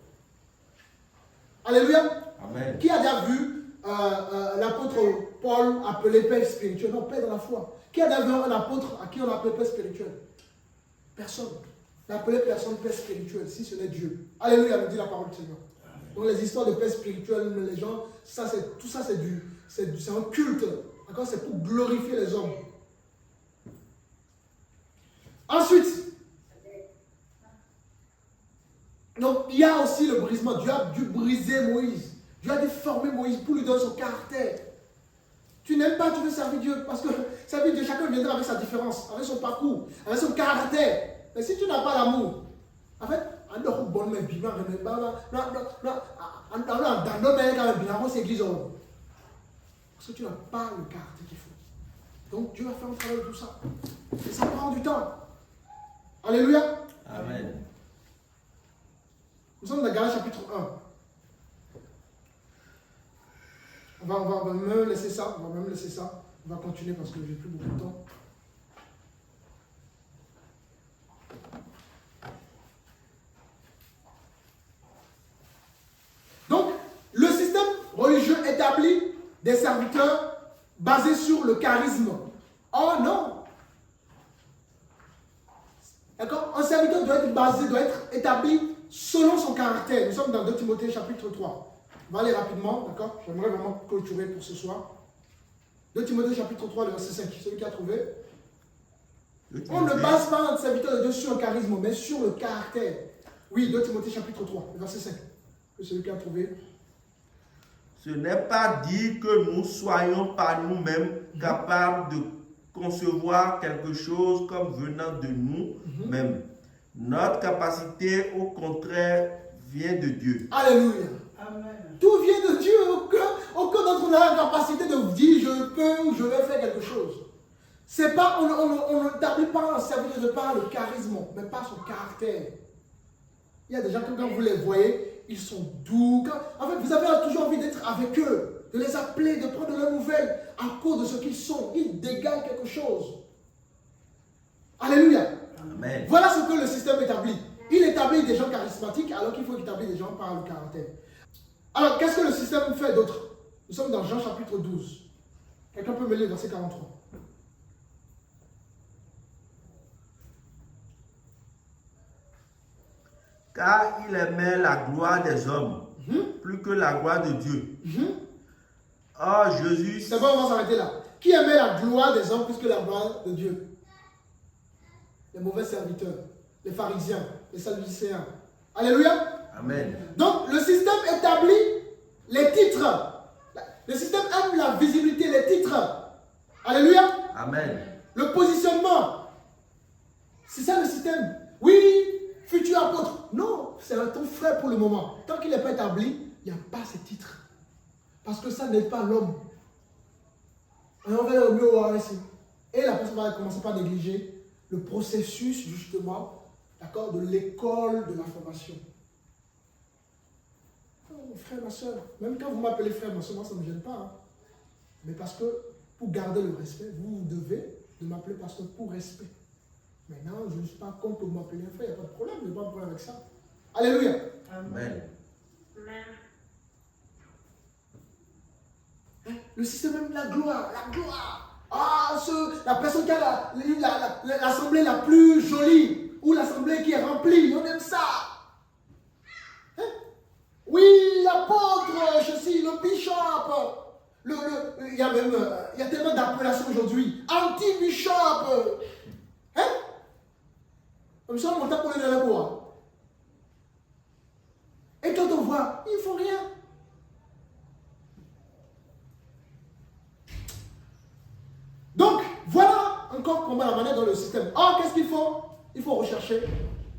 Alléluia. Amen. Qui a déjà vu l'apôtre Paul appelé père spirituel? Non, père dans la foi. Qui a déjà vu un apôtre à qui on appelle père spirituel? Personne. N'appelez personne père spirituel, si ce n'est Dieu. Alléluia, nous dit la parole du Seigneur. Donc les histoires de père spirituel, les gens, tout ça c'est un culte. D'accord? C'est pour glorifier les hommes. Ensuite, Donc il y a aussi le brisement. Dieu a dû briser Moïse. Dieu a déformé Moïse pour lui donner son caractère. Tu n'aimes pas, tu veux servir Dieu. Parce que servir Dieu, chacun viendra avec sa différence, avec son parcours, avec son caractère. Mais si tu n'as pas l'amour, en fait, parce que tu n'as pas le caractère qu'il faut. Donc Dieu va faire un travail de tout ça. Et ça prend du temps. Alléluia. Amen. Nous sommes dans Galates chapitre 1. On va même laisser ça. On va continuer parce que j'ai plus beaucoup de temps. Donc, le système religieux établit des serviteurs basés sur le charisme. Oh non! D'accord? Un serviteur doit être établi selon son caractère. Nous sommes dans 2 Timothée chapitre 3. On va aller rapidement, d'accord? J'aimerais vraiment clôturer pour ce soir. 2 Timothée chapitre 3, le verset 5. Celui qui a trouvé. On ne base pas un serviteur de Dieu sur le charisme, mais sur le caractère. Oui, 2 Timothée chapitre 3, le verset 5. Celui qui a trouvé. Ce n'est pas dire que nous soyons par nous-mêmes capables de concevoir quelque chose comme venant de nous-mêmes. Notre capacité, au contraire, vient de Dieu. Alléluia. Amen. Tout vient de Dieu. Aucun d'entre nous n'a la capacité de dire je peux ou je vais faire quelque chose. C'est pas, on n'établit pas un serviteur de par le charisme, mais par son caractère. Il y a des gens que quand vous les voyez, ils sont doux. En fait, vous avez toujours envie d'être avec eux, de les appeler, de prendre leurs nouvelles à cause de ce qu'ils sont. Ils dégagent quelque chose. Alléluia. Amen. Voilà ce que le système établit. Il établit des gens charismatiques alors qu'il faut établir des gens par le caractère. Alors, qu'est-ce que le système fait d'autre? Nous sommes dans Jean chapitre 12. Quelqu'un peut me lire verset 43. Car il aimait la gloire des hommes plus que la gloire de Dieu. Or, Jésus... C'est bon, on va s'arrêter là. Qui aimait la gloire des hommes plus que la gloire de Dieu? Les mauvais serviteurs, les pharisiens, les sadducéens. Alléluia. Amen. Donc, le système établit les titres. Le système aime la visibilité, les titres. Alléluia. Amen. Le positionnement. C'est ça le système. Oui, futur apôtre. Non, c'est ton frère pour le moment. Tant qu'il n'est pas établi, il n'y a pas ces titres. Parce que ça n'aide pas l'homme. Et on va le mieux au RSI. Et la personne va commencer par négliger le processus, justement, d'accord, de l'école de la formation. Oh, frère, ma soeur, même quand vous m'appelez frère, ma soeur, moi ça ne me gêne pas. Hein. Mais parce que pour garder le respect, vous devez de m'appeler pasteur pour respect. Maintenant, je ne suis pas contre que vous m'appeliez frère, il n'y a pas de problème, je n'ai pas de problème avec ça. Alléluia. Amen. Hein? Le système aime la gloire, la gloire. Ah, la personne qui a l'assemblée la plus jolie, ou l'assemblée qui est remplie, on aime ça. Hein? Oui, l'apôtre, je suis le bishop. Il y a tellement d'appellations aujourd'hui. Anti-bishop. Hein? Comme ça, on t'a pour les bois. Et quand on voit, ils ne font rien. Donc, voilà encore comment la manière dans le système. Or, qu'est-ce qu'il faut? Il faut rechercher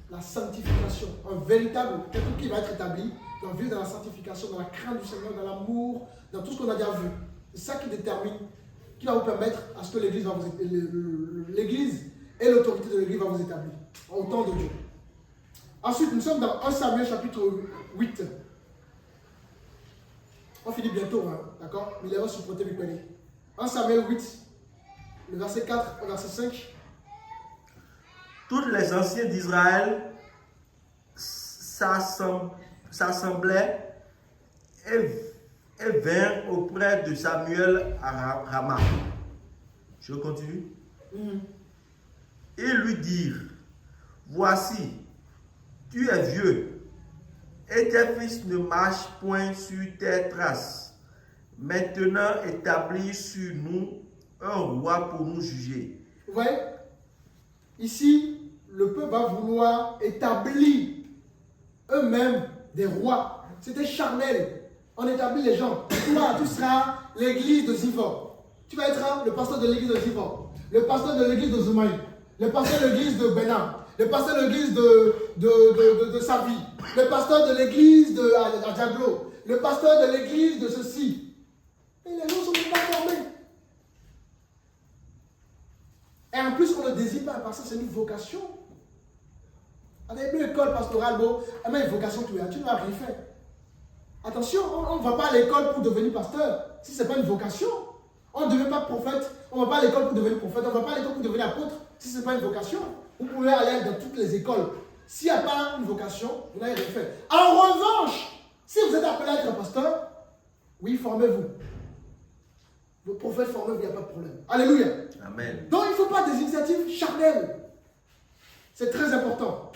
la sanctification. Un véritable, quelqu'un qui va être établi dans vivre dans la sanctification, dans la crainte du Seigneur, dans l'amour, dans tout ce qu'on a déjà vu. C'est ça qui détermine, qui va vous permettre à ce que l'Église et l'autorité de l'Église va vous établir. Au temps de Dieu. Ensuite, nous sommes dans 1 Samuel chapitre 8. On finit bientôt, hein, d'accord? Mais il va supporter le pays. 1 Samuel 8. Le verset 4 au verset 5. Tous les anciens d'Israël s'assemblaient et vinrent auprès de Samuel à Rama. Je continue. Ils lui dirent, voici, tu es vieux, et tes fils ne marchent point sur tes traces. Maintenant, établis sur nous un roi pour nous juger. Vous voyez? Ici, le peuple va vouloir établir eux-mêmes des rois. C'était charnel. On établit les gens. Toi, tu seras l'église de Zivor. Tu vas être le pasteur de l'église de Zivor, le pasteur de l'église de Zoumaï, le pasteur de l'église de Bénin, le pasteur de l'église de Savi, le pasteur de l'église de Diaglo, le pasteur de l'église de ceci. Et les gens ne sont pas formés. Et en plus, on ne désire pas parce que c'est une vocation. On a une école pastorale, bon, mais une vocation, tu n'as rien fait. Attention, on ne va pas à l'école pour devenir pasteur. Si ce n'est pas une vocation, on ne devient pas prophète. On ne va pas à l'école pour devenir prophète. On ne va pas à l'école pour devenir apôtre. Si ce n'est pas une vocation, vous pouvez aller dans toutes les écoles. S'il n'y a pas une vocation, vous n'avez rien fait. En revanche, si vous êtes appelé à être un pasteur, oui, formez-vous. Le prophète, formez-vous, il n'y a pas de problème. Alléluia. Amen. Donc, il ne faut pas des initiatives charnelles. C'est très important.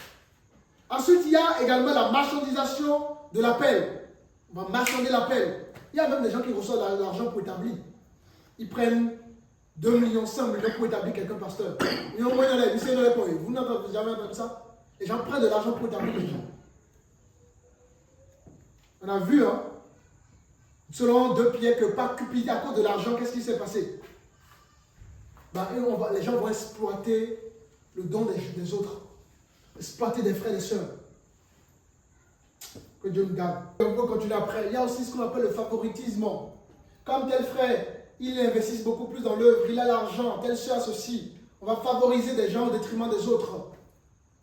Ensuite, il y a également la marchandisation de l'appel. On va marchander l'appel. Il y a même des gens qui reçoivent de l'argent pour établir. Ils prennent 2 millions, 5 millions pour établir quelqu'un pasteur. Vous n'avez jamais entendu ça? Les gens prennent de l'argent pour établir les gens. On a vu, hein, selon 2 Pierre, que par cupidité, à cause de l'argent, qu'est-ce qui s'est passé? Les gens vont exploiter le don des autres. Exploiter des frères et des sœurs. Que Dieu nous garde. On peut continuer après. Il y a aussi ce qu'on appelle le favoritisme. Comme tel frère, il investit beaucoup plus dans l'œuvre, il a l'argent, telle sœur a ceci. On va favoriser des gens au détriment des autres.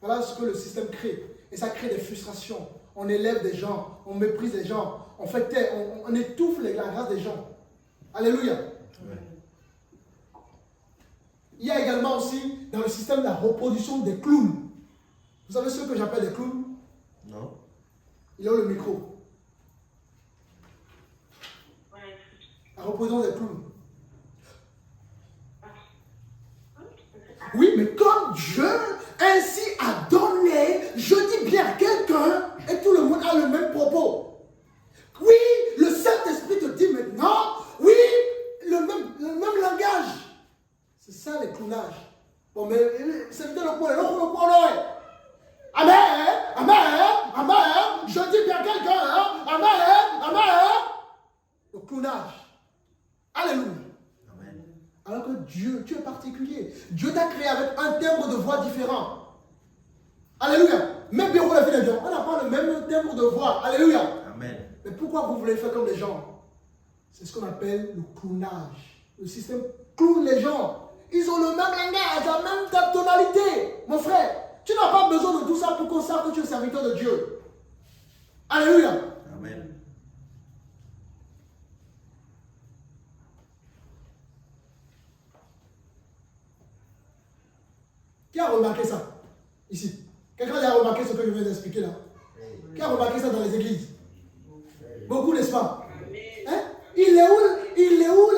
Voilà ce que le système crée. Et ça crée des frustrations. On élève des gens, on méprise des gens, on fait taire, on étouffe la grâce des gens. Alléluia. Ouais. Il y a également aussi dans le système la reproduction des clowns. Vous savez ce que j'appelle des clowns? Non. Il a le micro. La reproduction des clowns. Oui, mais comme Dieu ainsi a donné, je dis bien à quelqu'un, et tout le monde a le même propos. Oui, le Saint-Esprit te dit maintenant, oui, le même langage. C'est ça les clownages. Bon, mais c'est le point, Amen, amen, amen, je dis bien à quelqu'un, hein? Amen, amen. Le clonage. Alléluia. Amen. Alors que Dieu, tu es particulier. Dieu t'a créé avec un timbre de voix différent. Alléluia. Même Pierrot l'a fait des gens. On n'a pas le même timbre de voix. Alléluia. Amen. Mais pourquoi vous voulez faire comme les gens? C'est ce qu'on appelle le clonage. Le système clown les gens. Ils ont le même langage, la même tonalité. Mon frère, tu n'as pas besoin de tout ça pour qu'on sache que tu es serviteur de Dieu. Alléluia. Amen. Qui a remarqué ça? Ici. Quelqu'un a remarqué ce que je viens d'expliquer là? Qui a remarqué ça dans les églises? Beaucoup, n'est-ce pas? Hein? Il est où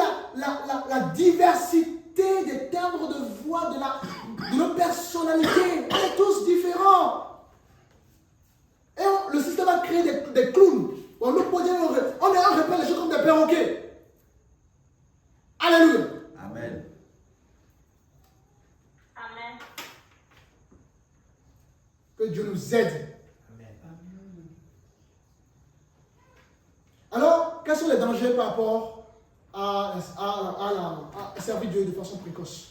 la diversité des timbres de voix, de nos personnalités? On est tous différents. Et le système a créé des clowns. On est un repère les choses comme des perroquets. Alléluia. Amen. Amen. Que Dieu nous aide. Alors, quels sont les dangers par rapport à servir Dieu de façon précoce?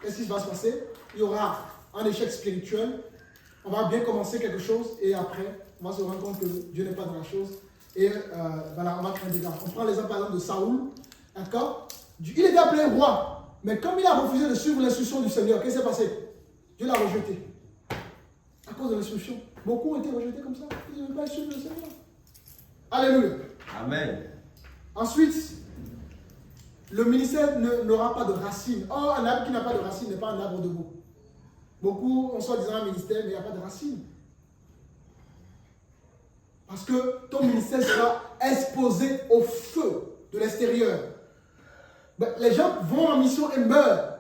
Qu'est-ce qui va se passer? Il y aura un échec spirituel. On va bien commencer quelque chose et après, on va se rendre compte que Dieu n'est pas dans la chose. Et voilà, on va créer des dégâts. On prend l'exemple par exemple de Saoul. D'accord? Il était appelé roi. Mais comme il a refusé de suivre l'instruction du Seigneur, qu'est-ce qui s'est passé? Dieu l'a rejeté. À cause de l'instruction. Beaucoup ont été rejetés comme ça. Ils ne veulent pas suivre le Seigneur. Alléluia. Amen. Ensuite, le ministère n'aura pas de racines. Or, un arbre qui n'a pas de racines n'est pas un arbre debout. Beaucoup ont soi-disant un ministère, mais il n'y a pas de racines. Parce que ton ministère sera exposé au feu de l'extérieur. Les gens vont en mission et meurent.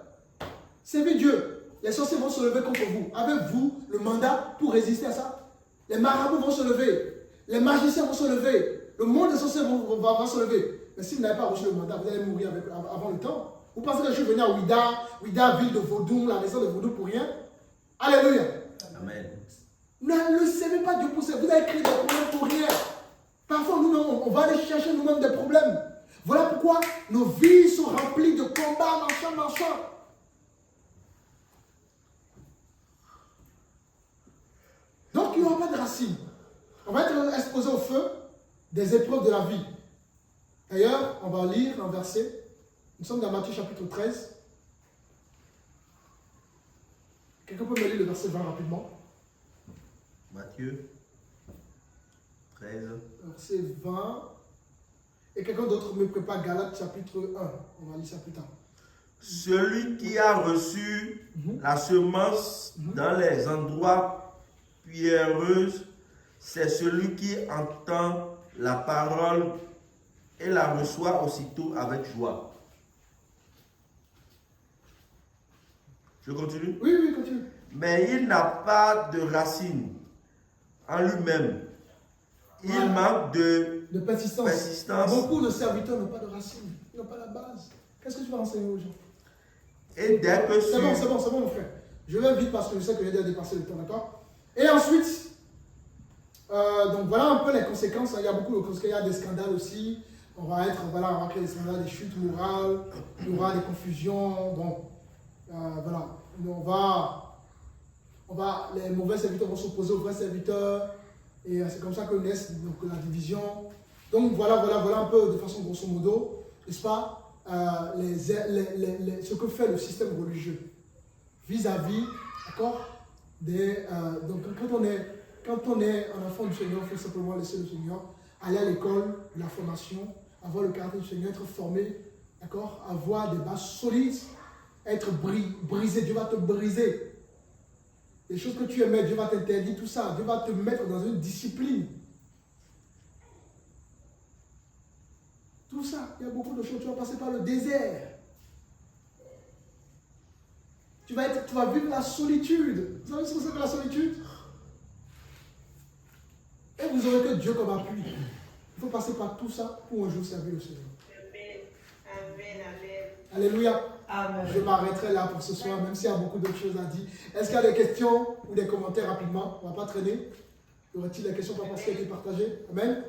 Servez Dieu. Les sorciers vont se lever contre vous. Avez-vous le mandat pour résister à ça? Les marabouts vont se lever. Les magiciens vont se lever. Le monde des sorciers va se lever. Mais si vous n'avez pas reçu le mandat, vous allez mourir avant le temps. Vous pensez que je suis venu à Ouida, ville de Vaudou, la maison de Vaudou pour rien? Alléluia. Amen. Ne servez pas Dieu pour ça. Vous avez créé des problèmes pour rien. Parfois, nous, on va aller chercher nous-mêmes des problèmes. Voilà pourquoi nos vies sont remplies de combats, machin. Donc, il n'y aura pas de racines. On va être exposé au feu des épreuves de la vie. D'ailleurs, on va lire un verset. Nous sommes dans Matthieu chapitre 13. Quelqu'un peut me lire le verset 20 rapidement? Matthieu 13. Verset 20. Et quelqu'un d'autre me prépare Galates chapitre 1. On va lire ça plus tard. Celui qui a reçu la semence dans les endroits pierreux, c'est celui qui entend la parole et la reçoit aussitôt avec joie. Je continue? Oui, continue. Mais il n'a pas de racine en lui-même. Il manque de persistance. Beaucoup de serviteurs n'ont pas de racine. Ils n'ont pas la base. Qu'est-ce que tu vas enseigner aux gens? Et dès que c'est bon, mon frère. Je vais vite parce que je sais que j'ai déjà dépassé le temps, d'accord? Et ensuite, donc voilà un peu les conséquences. Il y a beaucoup de conséquences. Il y a des scandales aussi. On va créer des scandales, des chutes morales. Il y aura des confusions. Donc, voilà. Les mauvais serviteurs vont s'opposer aux vrais serviteurs. Et c'est comme ça que naissent donc, la division. Donc voilà un peu de façon grosso modo, n'est-ce pas, ce que fait le système religieux vis-à-vis, d'accord, donc quand on est un enfant du Seigneur, il faut simplement laisser le Seigneur, aller à l'école, la formation, avoir le caractère du Seigneur, être formé, d'accord, avoir des bases solides, être brisé, Dieu va te briser. Les choses que tu aimais, Dieu va t'interdire tout ça. Dieu va te mettre dans une discipline. Tout ça, il y a beaucoup de choses. Tu vas passer par le désert. Tu vas vivre la solitude. Vous savez ce que c'est que la solitude? Et vous aurez que Dieu comme appui. Il faut passer par tout ça pour un jour servir le Seigneur. Amen. Alléluia. Amen. Je m'arrêterai là pour ce soir, même s'il y a beaucoup d'autres choses à dire. Est-ce qu'il y a des questions ou des commentaires rapidement? On ne va pas traîner. Y aurait-il des questions par rapport à ce qui a été partagé? Amen.